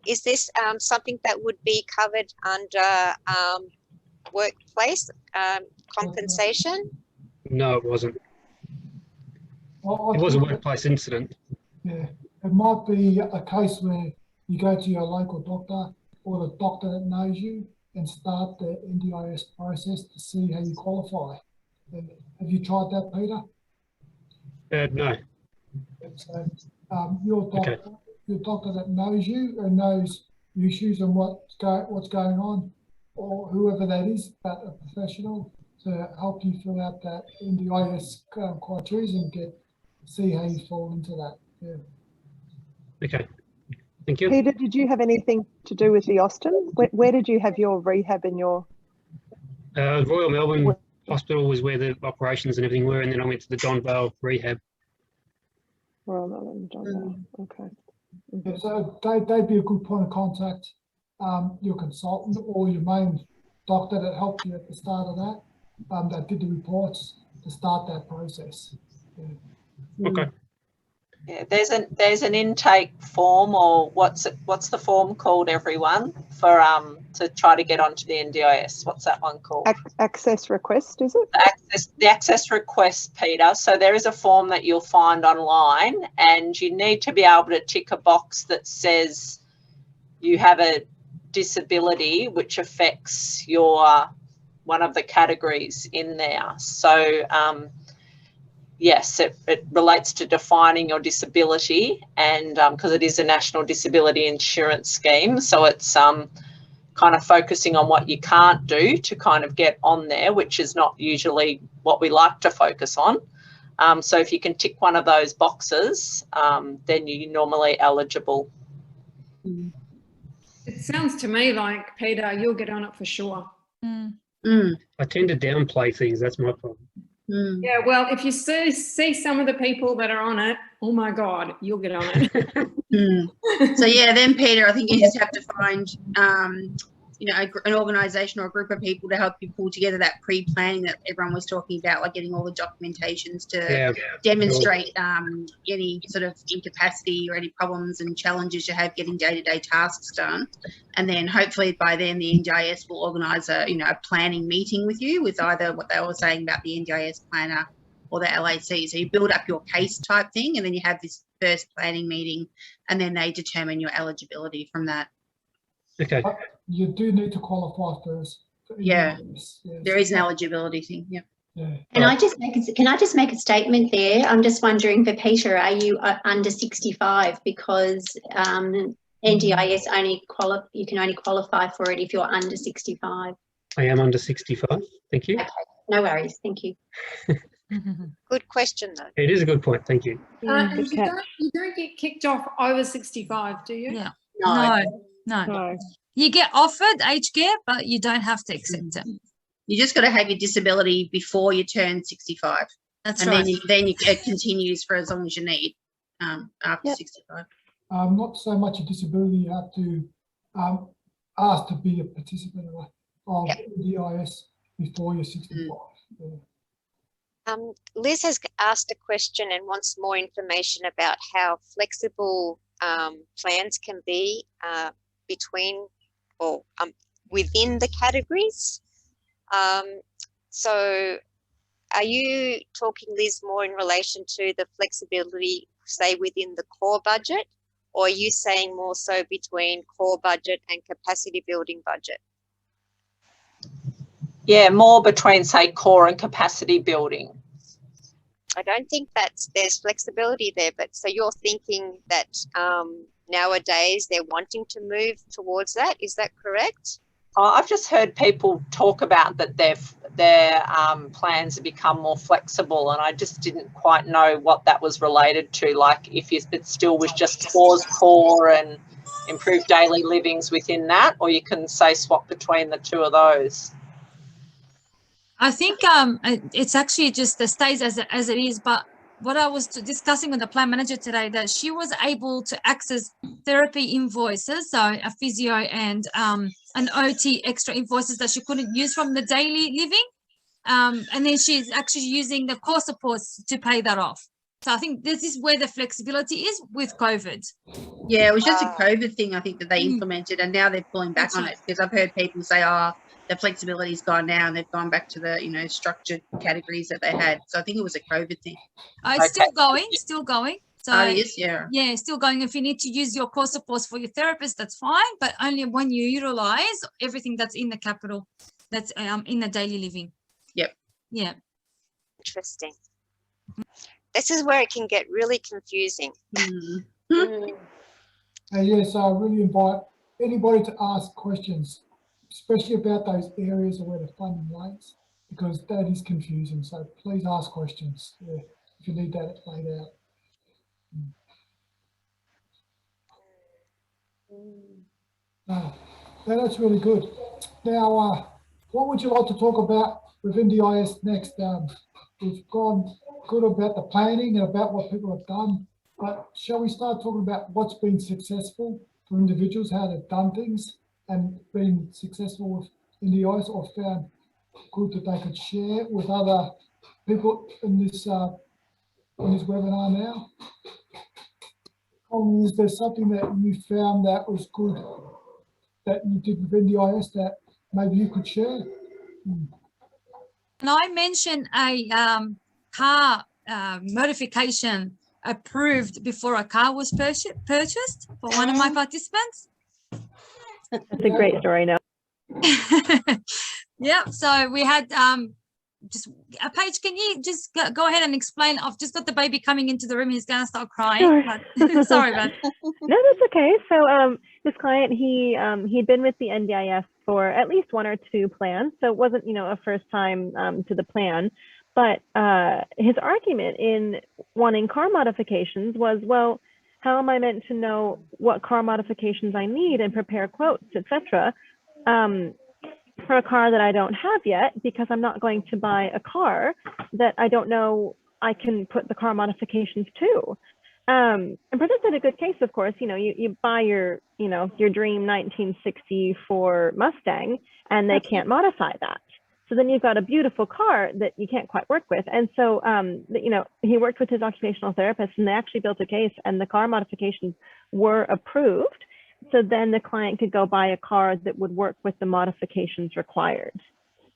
Is this something that would be covered under workplace compensation? No, it wasn't. Well, It was a workplace incident. Yeah, it might be a case where you go to your local doctor or the doctor that knows you and start the NDIS process to see how you qualify. Have you tried that, Peter? No. So, your doctor that knows you and knows your issues and what's going on, or whoever that is, but a professional to help you fill out that NDIS criteria and see how you fall into that. Yeah. Okay. Thank you. Peter, did you have anything to do with the Austin? Where did you have your rehab in your? Royal Melbourne Hospital was where the operations and everything were, and then I went to the Don Vale rehab. Royal Melbourne, Don Vale. Okay. Yeah, so they'd be a good point of contact, your consultant or your main doctor that helped you at the start of that, that did the reports to start that process. Yeah. Okay. Yeah, there's an intake form, or what's the form called, everyone, for to try to get onto the NDIS? What's that one called? Access request, is it? The access request, Peter. So there is a form that you'll find online, and you need to be able to tick a box that says you have a disability which affects your one of the categories in there. So yes, it relates to defining your disability, and because it is a national disability insurance scheme, so it's kind of focusing on what you can't do to kind of get on there, which is not usually what we like to focus on. So if you can tick one of those boxes, then you're normally eligible. It sounds to me like, Peter, you'll get on it for sure. I tend to downplay things. That's my problem. Yeah, well, if you see some of the people that are on it, oh my God, you'll get on it. So yeah, then Peter, I think you just have to find, you know, an organisation or a group of people to help you pull together that pre-planning that everyone was talking about, like getting all the documentations to demonstrate any sort of incapacity or any problems and challenges you have getting day-to-day tasks done. And then hopefully by then the NDIS will organise a planning meeting with you with either what they were saying about the NDIS planner or the LAC. So you build up your case type thing, and then you have this first planning meeting, and then they determine your eligibility from that. Okay. But you do need to qualify first. Yeah, there is an eligibility thing. Yeah. Can I just make a statement there? I'm just wondering for Peter, are you under 65? Because NDIS you can only qualify for it if you're under 65. I am under 65. Thank you. Okay, no worries. Thank you. Good question, though. It is a good point. Thank you. And you don't get kicked off over 65, do you? Yeah. No. No. You get offered aged care, but you don't have to accept it. You just got to have your disability before you turn 65. That's and right. then it continues for as long as you need after 65. Not so much a disability. You have to ask to be a participant of NDIS before you're 65. Liz has asked a question and wants more information about how flexible plans can be between or within the categories. So are you talking, Liz, more in relation to the flexibility, say, within the core budget, or are you saying more so between core budget and capacity building budget? Yeah, more between, say, core and capacity building. I don't think there's flexibility there, but so you're thinking that nowadays they're wanting to move towards that. Is that correct? I've just heard people talk about that their plans have become more flexible, and I just didn't quite know what that was related to. Like if it still was just core and improved daily livings within that, or you can say swap between the two of those. I think it's actually just stays as it is, but what I was discussing with the plan manager today, that she was able to access therapy invoices, so a physio and an OT extra invoices that she couldn't use from the daily living, and then she's actually using the core supports to pay that off. So I think this is where the flexibility is with COVID. Yeah, it was just a COVID thing, I think, that they implemented, and now they're pulling back on it, because I've heard people say, the flexibility's gone now, and they've gone back to the, structured categories that they had. So I think it was a COVID thing. It's still going. So it is, yeah, still going. If you need to use your core supports for your therapist, that's fine, but only when you utilize everything that's in the capital, that's in the daily living. Yep. Yeah. Interesting. This is where it can get really confusing. Yes, I really invite anybody to ask questions, especially about those areas where the funding lays, because that is confusing. So please ask questions if you need that laid out. That's really good. Now, what would you like to talk about with NDIS next? We've gone good about the planning and about what people have done, but shall we start talking about what's been successful for individuals, how they've done things and been successful with NDIS, or found good that they could share with other people in this webinar now? Is there something that you found that was good that you did with NDIS that maybe you could share? And I mentioned a car modification approved before a car was purchased for one of my participants. That's a great story now. Yeah, so we had just Paige, can you just go ahead and explain? I've just got the baby coming into the room. He's gonna start crying. Sure. But sorry, man. No, that's okay. So this client, he'd been with the NDIS for at least 1 or 2 plans. So it wasn't, you know, a first time to the plan. But his argument in wanting car modifications was, well, how am I meant to know what car modifications I need and prepare quotes, etc. For a car that I don't have yet, because I'm not going to buy a car that I don't know I can put the car modifications to. And presented a good case, of course. You know, you buy your, you know, your dream 1964 Mustang, and they can't modify that. So then you've got a beautiful car that you can't quite work with. And so, you know, he worked with his occupational therapist, and they actually built a case, and the car modifications were approved. So then the client could go buy a car that would work with the modifications required.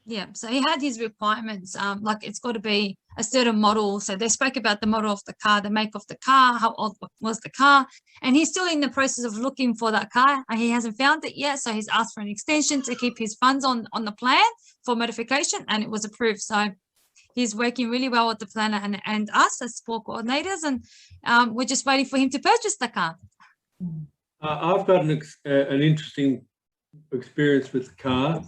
Yeah, so he had his requirements, like it's got to be a certain model. So they spoke about the model of the car, the make of the car, how old was the car, and he's still in the process of looking for that car, and he hasn't found it yet. So he's asked for an extension to keep his funds on the plan for modification, and it was approved. So he's working really well with the planner and us as support coordinators, and we're just waiting for him to purchase the car. I've got an interesting experience with the car.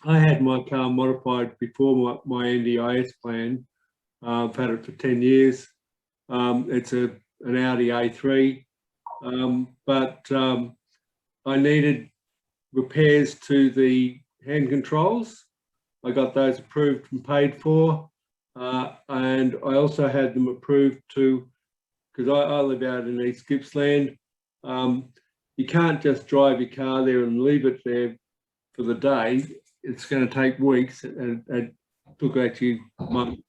I had my car modified before my NDIS plan. I've had it for 10 years. It's an Audi A3, but I needed repairs to the hand controls. I got those approved and paid for, and I also had them approved to, because I live out in East Gippsland. You can't just drive your car there and leave it there for the day. It's going to take weeks, and it took actually months.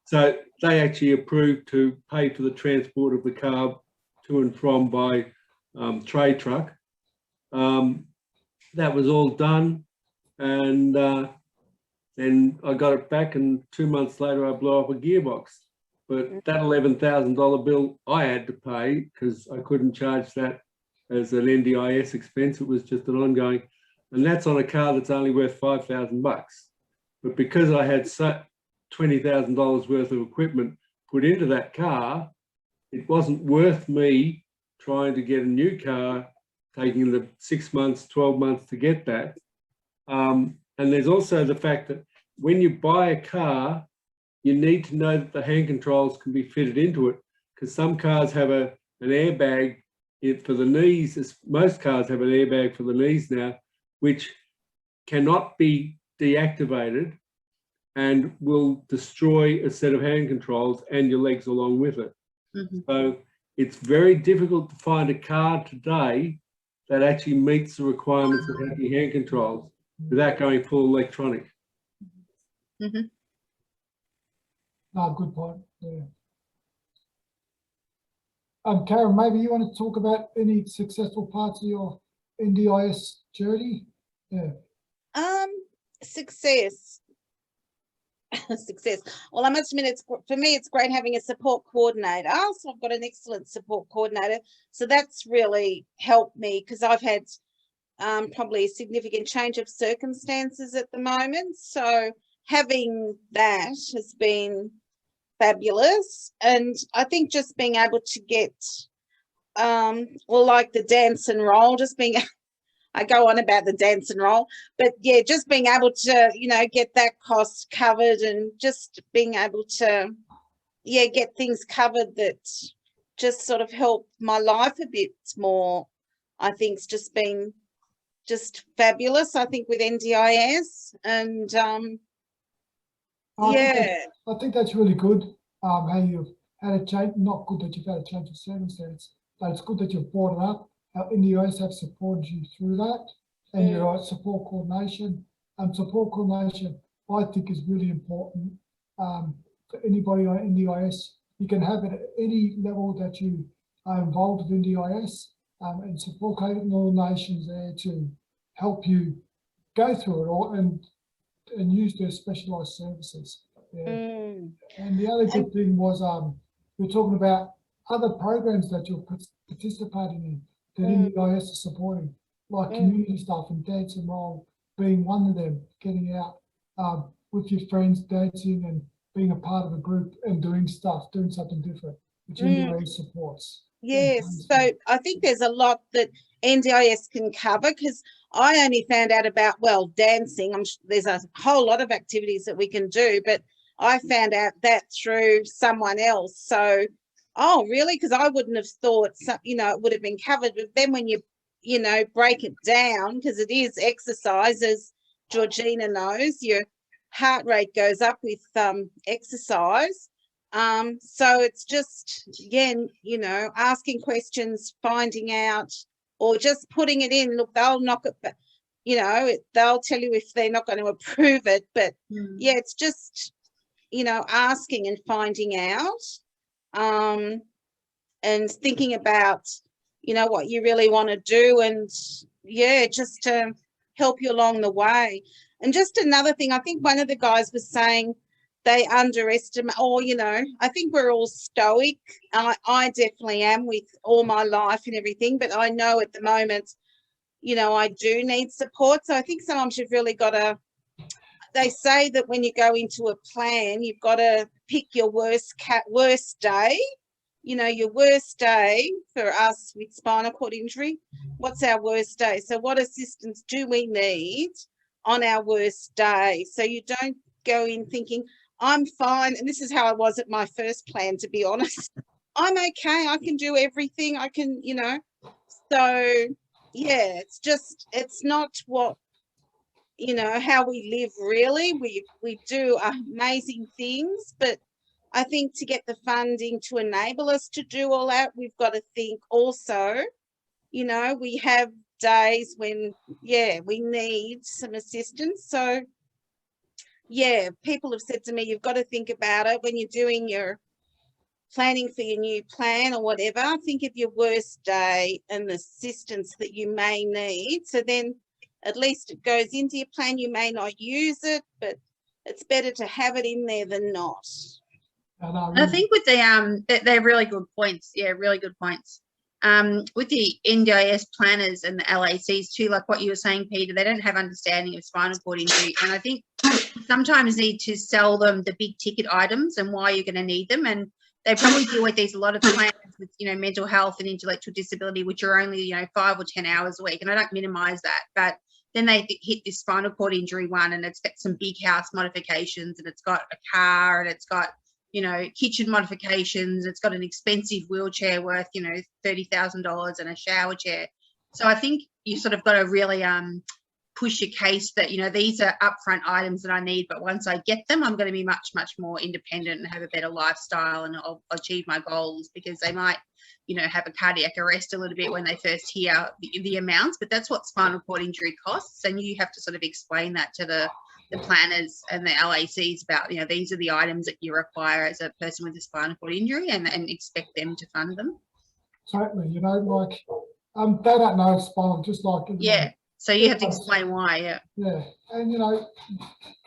So they actually approved to pay for the transport of the car to and from by trade truck. That was all done, and then I got it back, and 2 months later I blew up a gearbox. But that $11,000 bill I had to pay, because I couldn't charge that as an NDIS expense. It was just an ongoing. And that's on a car that's only worth $5,000 bucks. But because I had $20,000 worth of equipment put into that car, it wasn't worth me trying to get a new car, taking the 6 months, 12 months to get that. And there's also the fact that when you buy a car, you need to know that the hand controls can be fitted into it, because some cars have an airbag for the knees. Most cars have an airbag for the knees now, which cannot be deactivated and will destroy a set of hand controls and your legs along with it. Mm-hmm. So it's very difficult to find a car today that actually meets the requirements of having hand controls without going full electronic. Mm-hmm. Good point. Yeah. Karen, maybe you want to talk about any successful parts of your NDIS journey? Yeah. Success. Success. Well, I must admit, for me, it's great having a support coordinator. So I've got an excellent support coordinator. So that's really helped me, because I've had probably a significant change of circumstances at the moment. So having that has been fabulous. And I think just being able to get, well, like the dance and roll, just being, I go on about the dance and roll, but yeah, just being able to, you know, get that cost covered, and just being able to, yeah, get things covered that just sort of help my life a bit more. I think it's just been just fabulous, I think, with NDIS. And yeah, I think that's really good. How you've had a change, not good that you've had a change of circumstance, but it's good that you've brought it up. How NDIS have supported you through that, and your support coordination. Support coordination, I think, is really important for anybody on NDIS you can have it at any level that you are involved with NDIS, and support organisations there to help you go through it all and use their specialised services. Yeah. And the other good thing was we're talking about other programs that you're participating in that NDIS is supporting, like community stuff and dance and roll being one of them, getting out with your friends, dancing and being a part of a group and doing stuff, doing something different, which NDIS supports. Yes, so I think there's a lot that NDIS can cover, because I only found out about, well, dancing. There's a whole lot of activities that we can do, but I found out that through someone else. So, oh, really? Because I wouldn't have thought, you know, it would have been covered. But then when you know, break it down, because it is exercise, as Georgina knows, your heart rate goes up with exercise. So it's just, again, you know, asking questions, finding out, or just putting it in. Look, they'll knock it back, you know, they'll tell you if they're not going to approve it. But yeah, it's just, you know, asking and finding out, and thinking about, you know, what you really want to do, and yeah, just to help you along the way. And just another thing, I think one of the guys was saying they underestimate, or, you know, I think we're all stoic. I definitely am with all my life and everything, but I know at the moment, you know, I do need support. So I think sometimes you've really got to, they say that when you go into a plan, you've got to pick your worst day, you know, your worst day. For us with spinal cord injury, what's our worst day? So what assistance do we need on our worst day? So you don't go in thinking, I'm fine. And this is how I was at my first plan, to be honest. I'm okay. I can do everything. I can, you know. So, yeah, it's just, it's not what, you know, how we live really. We do amazing things, but I think to get the funding to enable us to do all that, we've got to think also, you know, we have days when, yeah, we need some assistance. So, yeah, people have said to me, you've got to think about it when you're doing your planning for your new plan or whatever. Think of your worst day and the assistance that you may need. So then at least it goes into your plan. You may not use it, but it's better to have it in there than not. I think with the they're really good points. Yeah, really good points. With the NDIS planners and the LACs too, like what you were saying, Peter, they don't have understanding of spinal cord injury, and I think sometimes need to sell them the big ticket items and why you're going to need them. And they probably deal with these a lot of plans with, you know, mental health and intellectual disability, which are only, you know, 5 or 10 hours a week. And I don't minimize that, but then they hit this spinal cord injury one, and it's got some big house modifications, and it's got a car, and it's got, you know, kitchen modifications. It's got an expensive wheelchair worth, you know, $30,000 and a shower chair. So I think you sort of got to really push your case that, you know, these are upfront items that I need, but once I get them, I'm going to be much, much more independent and have a better lifestyle, and I'll achieve my goals. Because they might, you know, have a cardiac arrest a little bit when they first hear the amounts, but that's what spinal cord injury costs. And you have to sort of explain that to the planners and the LACs about, you know, these are the items that you require as a person with a spinal cord injury, and expect them to fund them. Totally, you know, like they don't know spinal, just like, yeah. So you have to explain why, yeah. Yeah, and you know,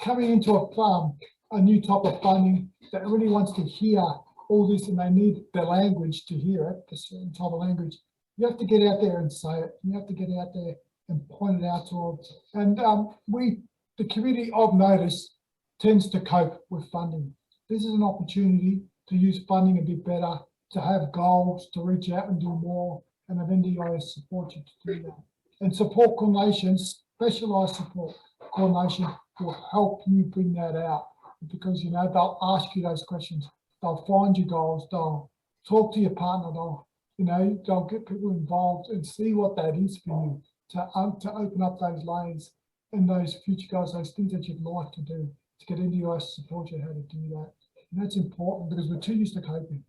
coming into a new type of funding that really wants to hear all this, and they need the language to hear it, the certain type of language. You have to get out there and say it. You have to get out there and point it out to them. And the community, I've noticed, tends to cope with funding. This is an opportunity to use funding a bit better, to have goals, to reach out and do more, and have NDIS support you to do that. And support coordinations, specialised support coordination will help you bring that out, because, you know, they'll ask you those questions. They'll find your goals. They'll talk to your partner. They'll get people involved and see what that is for you to open up those lanes and those future goals, those things that you'd like to do, to get NDIS support you how to do that. And that's important, because we're too used to coping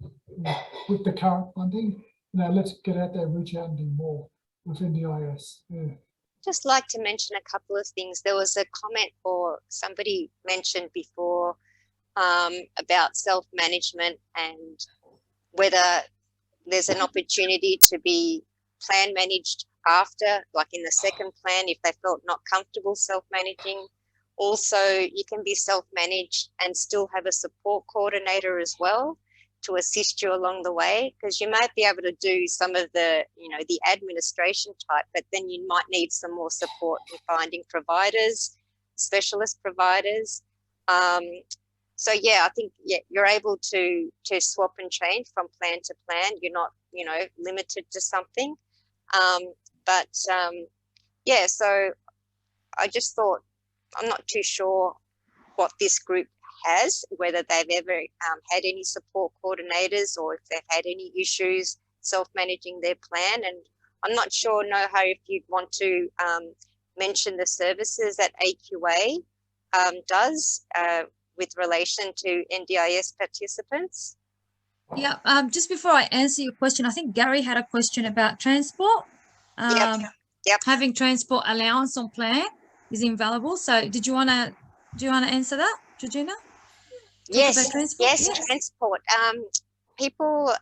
with the current funding. You know, let's get out there and reach out and do more with NDIS. Yeah. Just like to mention a couple of things. There was a comment, or somebody mentioned before, about self-management and whether there's an opportunity to be plan managed after, like in the second plan, if they felt not comfortable self-managing. Also, you can be self-managed and still have a support coordinator as well to assist you along the way, because you might be able to do some of the, you know, the administration type, but then you might need some more support in finding providers, specialist providers. So yeah, I think you're able to swap and change from plan to plan. You're not, you know, limited to something. Yeah, so I just thought, I'm not too sure what this group has, whether they've ever had any support coordinators or if they've had any issues self-managing their plan. And I'm not sure, Noha, if you'd want to mention the services that AQA does with relation to NDIS participants. Yeah, just before I answer your question, I think Gary had a question about transport. Yep. Having transport allowance on plan is invaluable. So do you want to answer that, Georgina? Yes, transport. People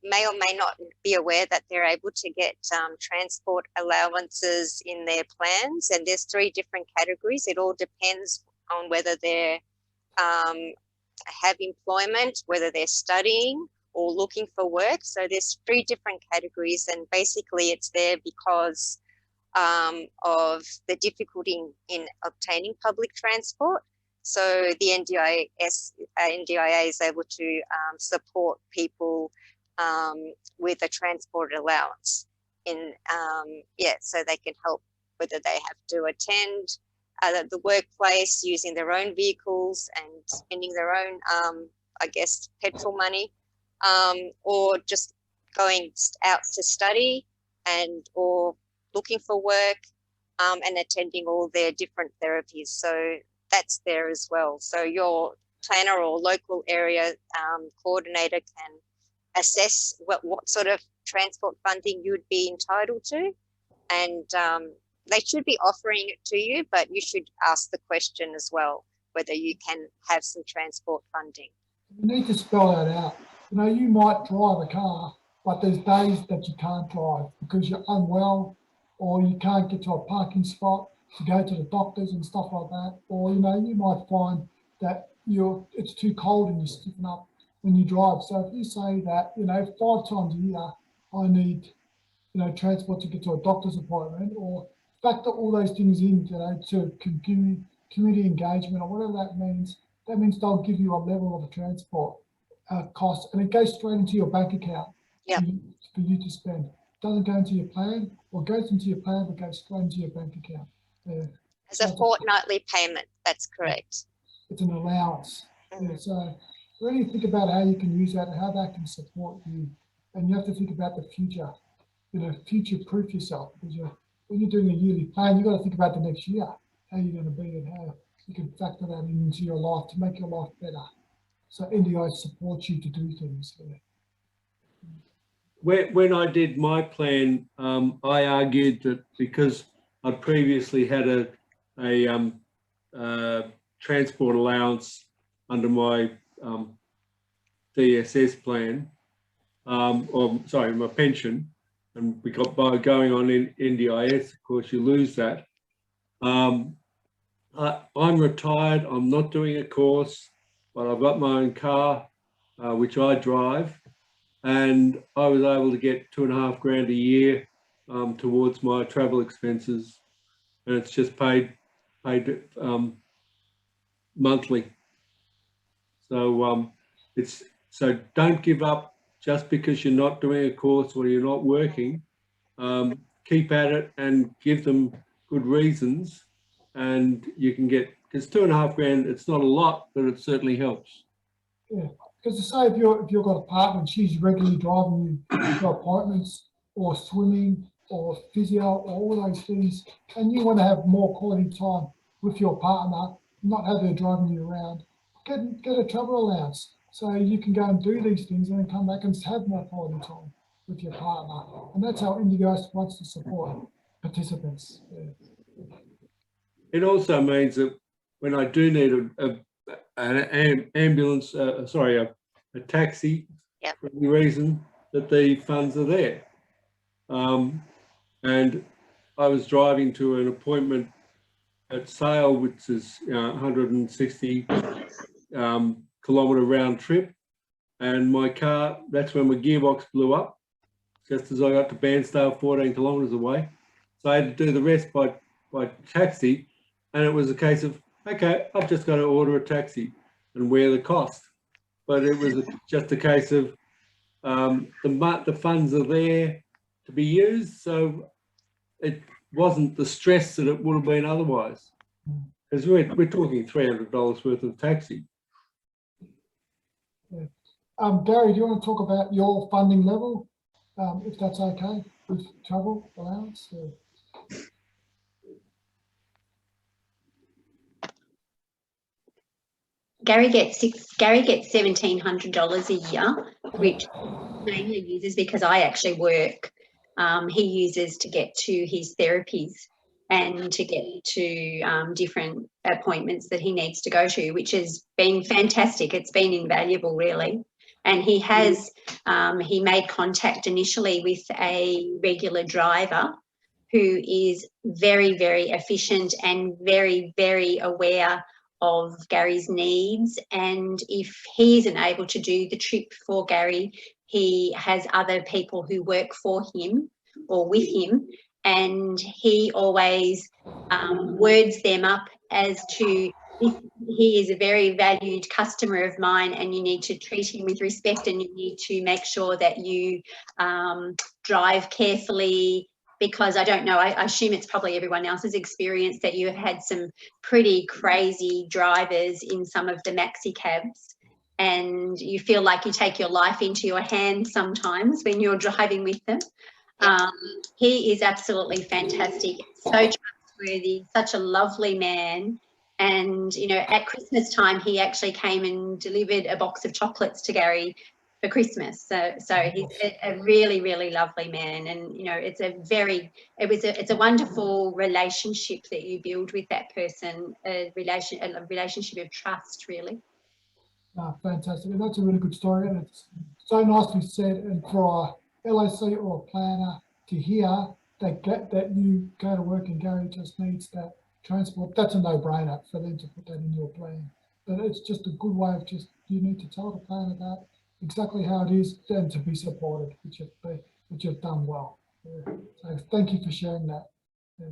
may or may not be aware that they're able to get transport allowances in their plans, and there's 3 different categories. It all depends on whether they have employment, whether they're studying or looking for work. So there's 3 different categories, and basically it's there because of the difficulty in obtaining public transport. So the NDIA is able to support people with a transport allowance so they can help whether they have to attend the workplace using their own vehicles and spending their own, I guess, petrol money, or just going out to study or looking for work and attending all their different therapies. So that's there as well. So your planner or local area coordinator can assess what sort of transport funding you'd be entitled to, and they should be offering it to you, but you should ask the question as well, whether you can have some transport funding. You need to spell that out. You know, you might drive a car, but there's days that you can't drive because you're unwell, or you can't get to a parking spot to go to the doctors and stuff like that. Or, you know, you might find that it's too cold and you're stiffen up when you drive. So if you say that, you know, 5 times a year, I need, you know, transport to get to a doctor's appointment, or factor all those things in, you know, to community engagement or whatever that means they'll give you a level of transport cost, and it goes straight into your bank account for you to spend. It doesn't go into your plan, or goes into your plan, but goes straight into your bank account. As a fortnightly payment, that's correct. It's an allowance. Yeah, so really think about how you can use that and how that can support you. And you have to think about the future, you know, future-proof yourself, because when you're doing a yearly plan, you've got to think about the next year, how you're going to be and how you can factor that into your life to make your life better. So NDIS supports you to do things. When I did my plan, I argued that because I previously had a transport allowance under my DSS plan, my pension, and we got by going on in NDIS, of course, you lose that. I'm retired, I'm not doing a course, but I've got my own car, which I drive, and I was able to get $2.5 grand a year towards my travel expenses, and it's just paid monthly. So so don't give up just because you're not doing a course or you're not working. Keep at it and give them good reasons, and you can get, because $2.5 grand, it's not a lot, but it certainly helps. Yeah, because to say if you've got a partner and she's regularly driving you to appointments or swimming or physio or all those things, and you want to have more quality time with your partner, not have her driving you around, get a travel allowance so you can go and do these things and then come back and have more quality time with your partner. And that's how NDIS wants to support participants. Yeah. It also means that when I do need an ambulance, sorry, a taxi, Yep. for any reason that the funds are there. And I was driving to an appointment at Sale, which is 160 kilometre round trip, and my car, that's when my gearbox blew up just as I got to Bairnsdale, 14 kilometres away. So I had to do the rest by taxi, and it was a case of, okay, I've just got to order a taxi and wear the cost. But it was just a case of the funds are there to be used, so it wasn't the stress that it would have been otherwise. Because we're talking $300 worth of taxi. Yeah. Gary, do you want to talk about your funding level, if that's okay, with travel allowance? Gary gets $1,700 a year, which mainly uses because I actually work. He uses to get to his therapies and to get to different appointments that he needs to go to, which has been fantastic. It's been invaluable, really. And he has, he made contact initially with a regular driver who is very, very efficient and very, very aware of Gary's needs. And if he isn't able to do the trip for Gary, he has other people who work for him or with him, and he always words them up as to, he is a very valued customer of mine and you need to treat him with respect, and you need to make sure that you drive carefully, because I don't know, I assume it's probably everyone else's experience that you have had some pretty crazy drivers in some of the maxi cabs, and you feel like you take your life into your hands sometimes when you're driving with them. He is absolutely fantastic, so trustworthy, such a lovely man. And, you know, at Christmas time, he actually came and delivered a box of chocolates to Gary for Christmas. So he's a really, really lovely man. And, you know, it's a wonderful relationship that you build with that person, a relationship of trust, really. Fantastic. And that's a really good story. And it's so nicely said. And for a LAC or a planner to hear that you go to work and Gary just needs that transport, that's a no-brainer for them to put that in your plan. But it's just a good way of just, you need to tell the planner that exactly how it is and to be supported, which you've done well. Yeah. So thank you for sharing that. Yeah.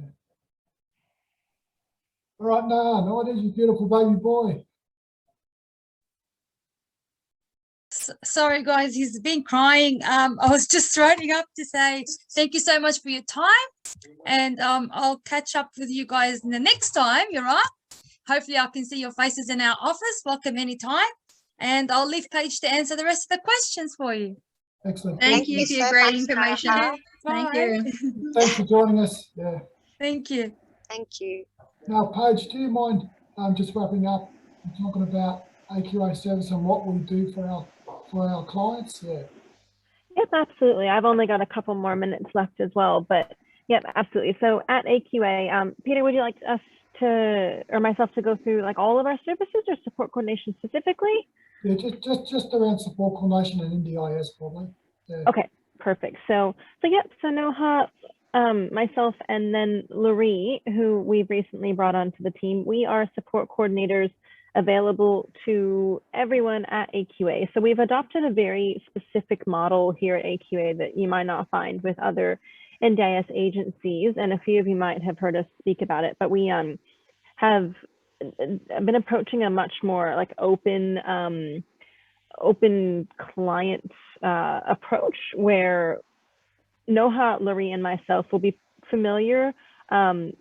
All right, Noha, there's your beautiful baby boy. Sorry guys, he's been crying. I was just writing up to say thank you so much for your time, and I'll catch up with you guys the next time you're on. Hopefully I can see your faces in our office. Welcome anytime, and I'll leave Paige to answer the rest of the questions for you. Excellent. Thank you for your great information. Thank you. Thanks for joining us. Yeah. Thank you. Thank you. Now, Paige, do you mind just wrapping up and talking about AQA Service and what we do for our clients? Yeah. Yep, absolutely. I've only got a couple more minutes left as well, but yep, absolutely. So at AQA, Peter, would you like us to, or myself, to go through like all of our services or support coordination specifically? Yeah, just around support coordination and NDIS probably. Yeah. Okay, perfect. So yep, so Noha, myself, and then Laurie, who we've recently brought onto the team, we are support coordinators available to everyone at AQA. So we've adopted a very specific model here at AQA that you might not find with other NDIS agencies, and a few of you might have heard us speak about it, but we have been approaching a much more like open client approach, where Noha, Laurie, and myself will be familiar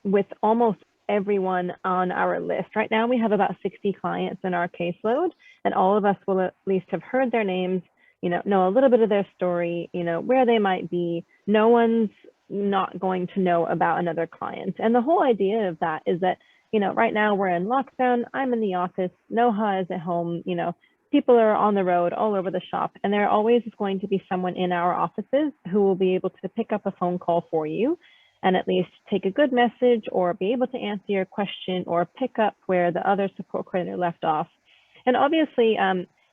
with almost everyone on our list. Right now we have about 60 clients in our caseload, and all of us will at least have heard their names, know a little bit of their story, where they might be. No one's not going to know about another client. And the whole idea of that is that, right now we're in lockdown, I'm in the office, Noha is at home, people are on the road all over the shop, and there always is going to be someone in our offices who will be able to pick up a phone call for you and at least take a good message or be able to answer your question or pick up where the other support coordinator left off And obviously,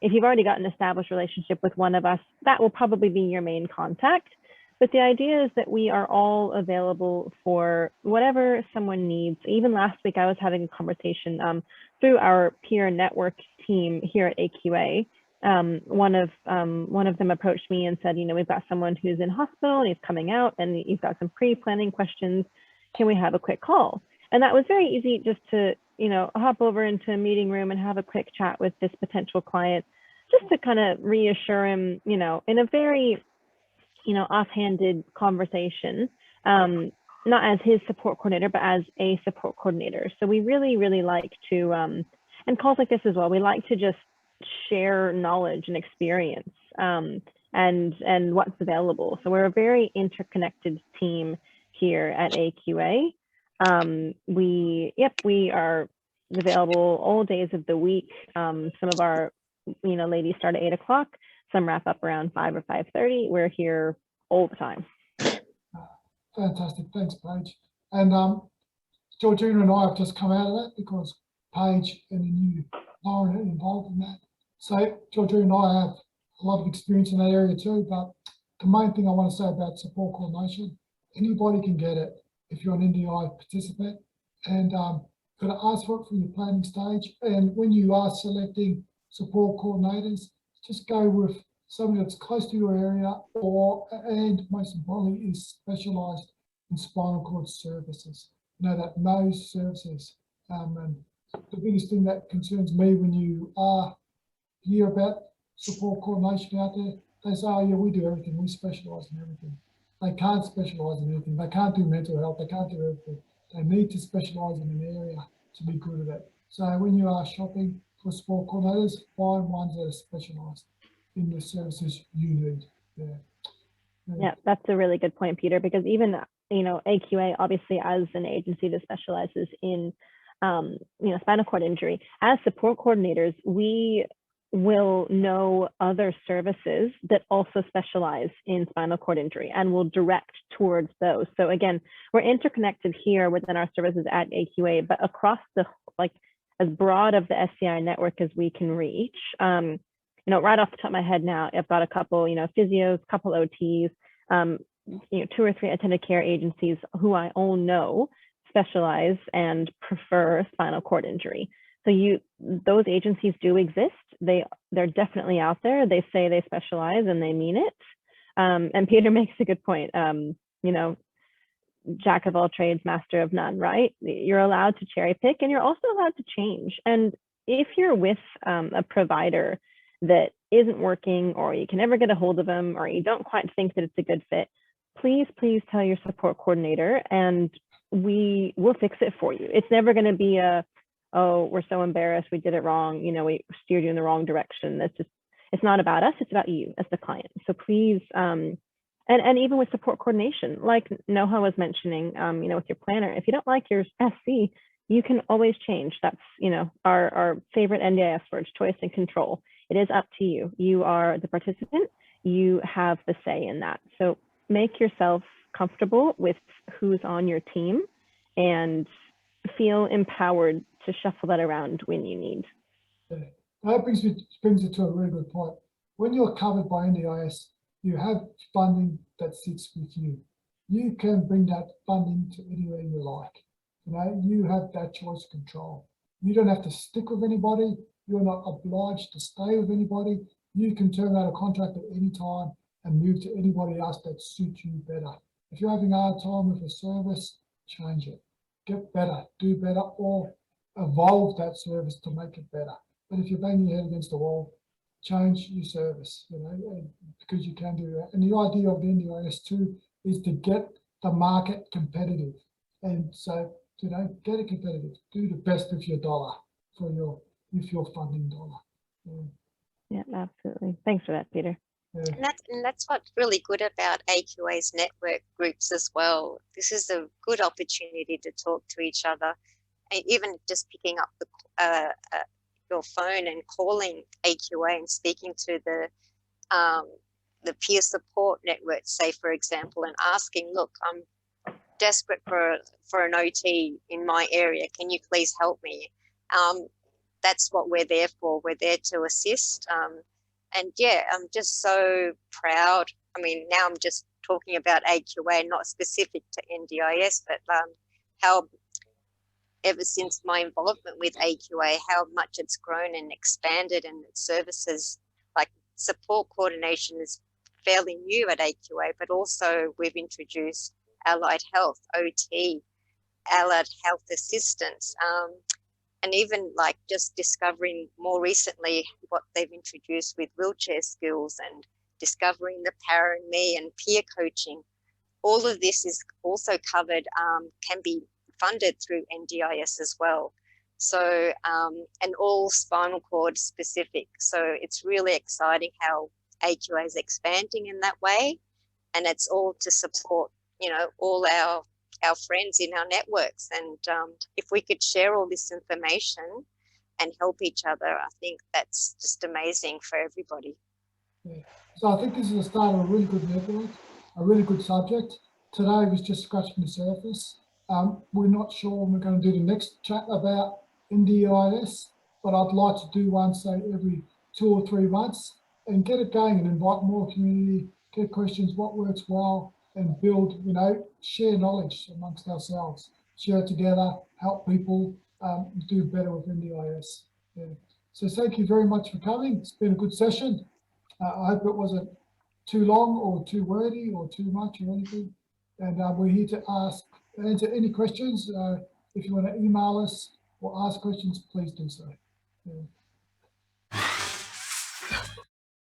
if you've already got an established relationship with one of us, that will probably be your main contact. But the idea is that we are all available for whatever someone needs. Even last week, I was having a conversation through our peer network team here at AQA. One of them approached me and said, you know, we've got someone who's in hospital and he's coming out and you've got some pre-planning questions. Can we have a quick call? And that was very easy, just to, you know, hop over into a meeting room and have a quick chat with this potential client, just to kind of reassure him, you know, in a very, you know, offhanded conversation, not as his support coordinator, but as a support coordinator. So we really, really like to, and calls like this as well, we like to just share knowledge and experience and what's available. So we're a very interconnected team here at AQA. We are available all days of the week. Some of our, you know, ladies start at 8 o'clock. Some wrap up around 5 or 5:30. We're here all the time. Fantastic, thanks, Paige. And Georgina and I have just come out of that because Paige and the new Lauren are involved in that. So Georgina and I have a lot of experience in that area too, but the main thing I want to say about support coordination, anybody can get it if you're an NDI participant, and got to ask for it from your planning stage. And when you are selecting support coordinators, just go with somebody that's close to your area, and most importantly is specialised in spinal cord services. You know, that knows services. And the biggest thing that concerns me when you hear about support coordination out there, they say, oh yeah, we do everything, we specialise in everything. They can't specialise in anything. They can't do mental health. They can't do everything. They need to specialise in an area to be good at it. So when you are shopping for support coordinators, find ones that are specialised in the services you need. Yeah, that's a really good point, Peter, because even, you know, AQA, obviously as an agency that specialises in, you know, spinal cord injury, as support coordinators, we will know other services that also specialize in spinal cord injury and will direct towards those. So again, we're interconnected here within our services at AQA, but across the, like, as broad of the SCI network as we can reach. You know, right off the top of my head now, I've got a couple, you know, physios, couple OTs, you know, 2 or 3 attended care agencies who I all know specialize and prefer spinal cord injury. So those agencies do exist. They're definitely out there. They say they specialize and they mean it. And Peter makes a good point. You know, jack of all trades, master of none, right? You're allowed to cherry pick and you're also allowed to change. And if you're with a provider that isn't working, or you can never get a hold of them, or you don't quite think that it's a good fit, please tell your support coordinator and we will fix it for you. It's never going to be a, oh, we're so embarrassed, we did it wrong, you know, we steered you in the wrong direction. That's just, it's not about us, it's about you as the client. So please, and even with support coordination, like Noha was mentioning, you know, with your planner, if you don't like your SC, you can always change. That's, you know, our favorite NDIS words, choice and control. It is up to you. You are the participant, you have the say in that. So make yourself comfortable with who's on your team and feel empowered to shuffle that around when you need. Yeah. That brings it to a really good point. When you're covered by NDIS, you have funding that sits with you. You can bring that funding to anywhere you like. You know, you have that choice of control. You don't have to stick with anybody. You're not obliged to stay with anybody. You can terminate a contract at any time and move to anybody else that suits you better. If you're having a hard time with a service, change it. Get better, do better, or evolve that service to make it better. But if you're banging your head against the wall, change your service, you know, because you can do that. And the idea of the NDIS too is to get the market competitive. And so, you know, get it competitive. Do the best with your dollar for your funding dollar. Yeah, absolutely. Thanks for that, Peter. Yeah. And that's what's really good about AQA's network groups as well. This is a good opportunity to talk to each other, and even just picking up your phone and calling AQA and speaking to the peer support network, say for example, and asking, look, I'm desperate for an OT in my area. Can you please help me? that's what we're there for. We're there to assist. And yeah, I'm just so proud. I mean, now I'm just talking about AQA, not specific to NDIS, but how ever since my involvement with AQA, how much it's grown and expanded, and its services, like support coordination, is fairly new at AQA, but also we've introduced allied health, OT, allied health assistance, and even like just discovering more recently what they've introduced with wheelchair skills and discovering the Power in Me and peer coaching. All of this is also covered, can be funded through NDIS as well. So, and all spinal cord specific. So it's really exciting how AQA is expanding in that way. And it's all to support, you know, all our friends in our networks. And if we could share all this information and help each other, I think that's just amazing for everybody. Yeah. So I think this is the start of a really good network, a really good subject. Today was just scratching the surface. We're not sure when we're going to do the next chat about NDIS, but I'd like to do one, say, every 2 or 3 months and get it going and invite more community, get questions, what works well, and build, you know, share knowledge amongst ourselves, share it together, help people do better with NDIS. Yeah. So thank you very much for coming. It's been a good session. I hope it wasn't too long or too wordy or too much or anything. And we're here to answer any questions. If you want to email us or ask questions, please do so. Yeah.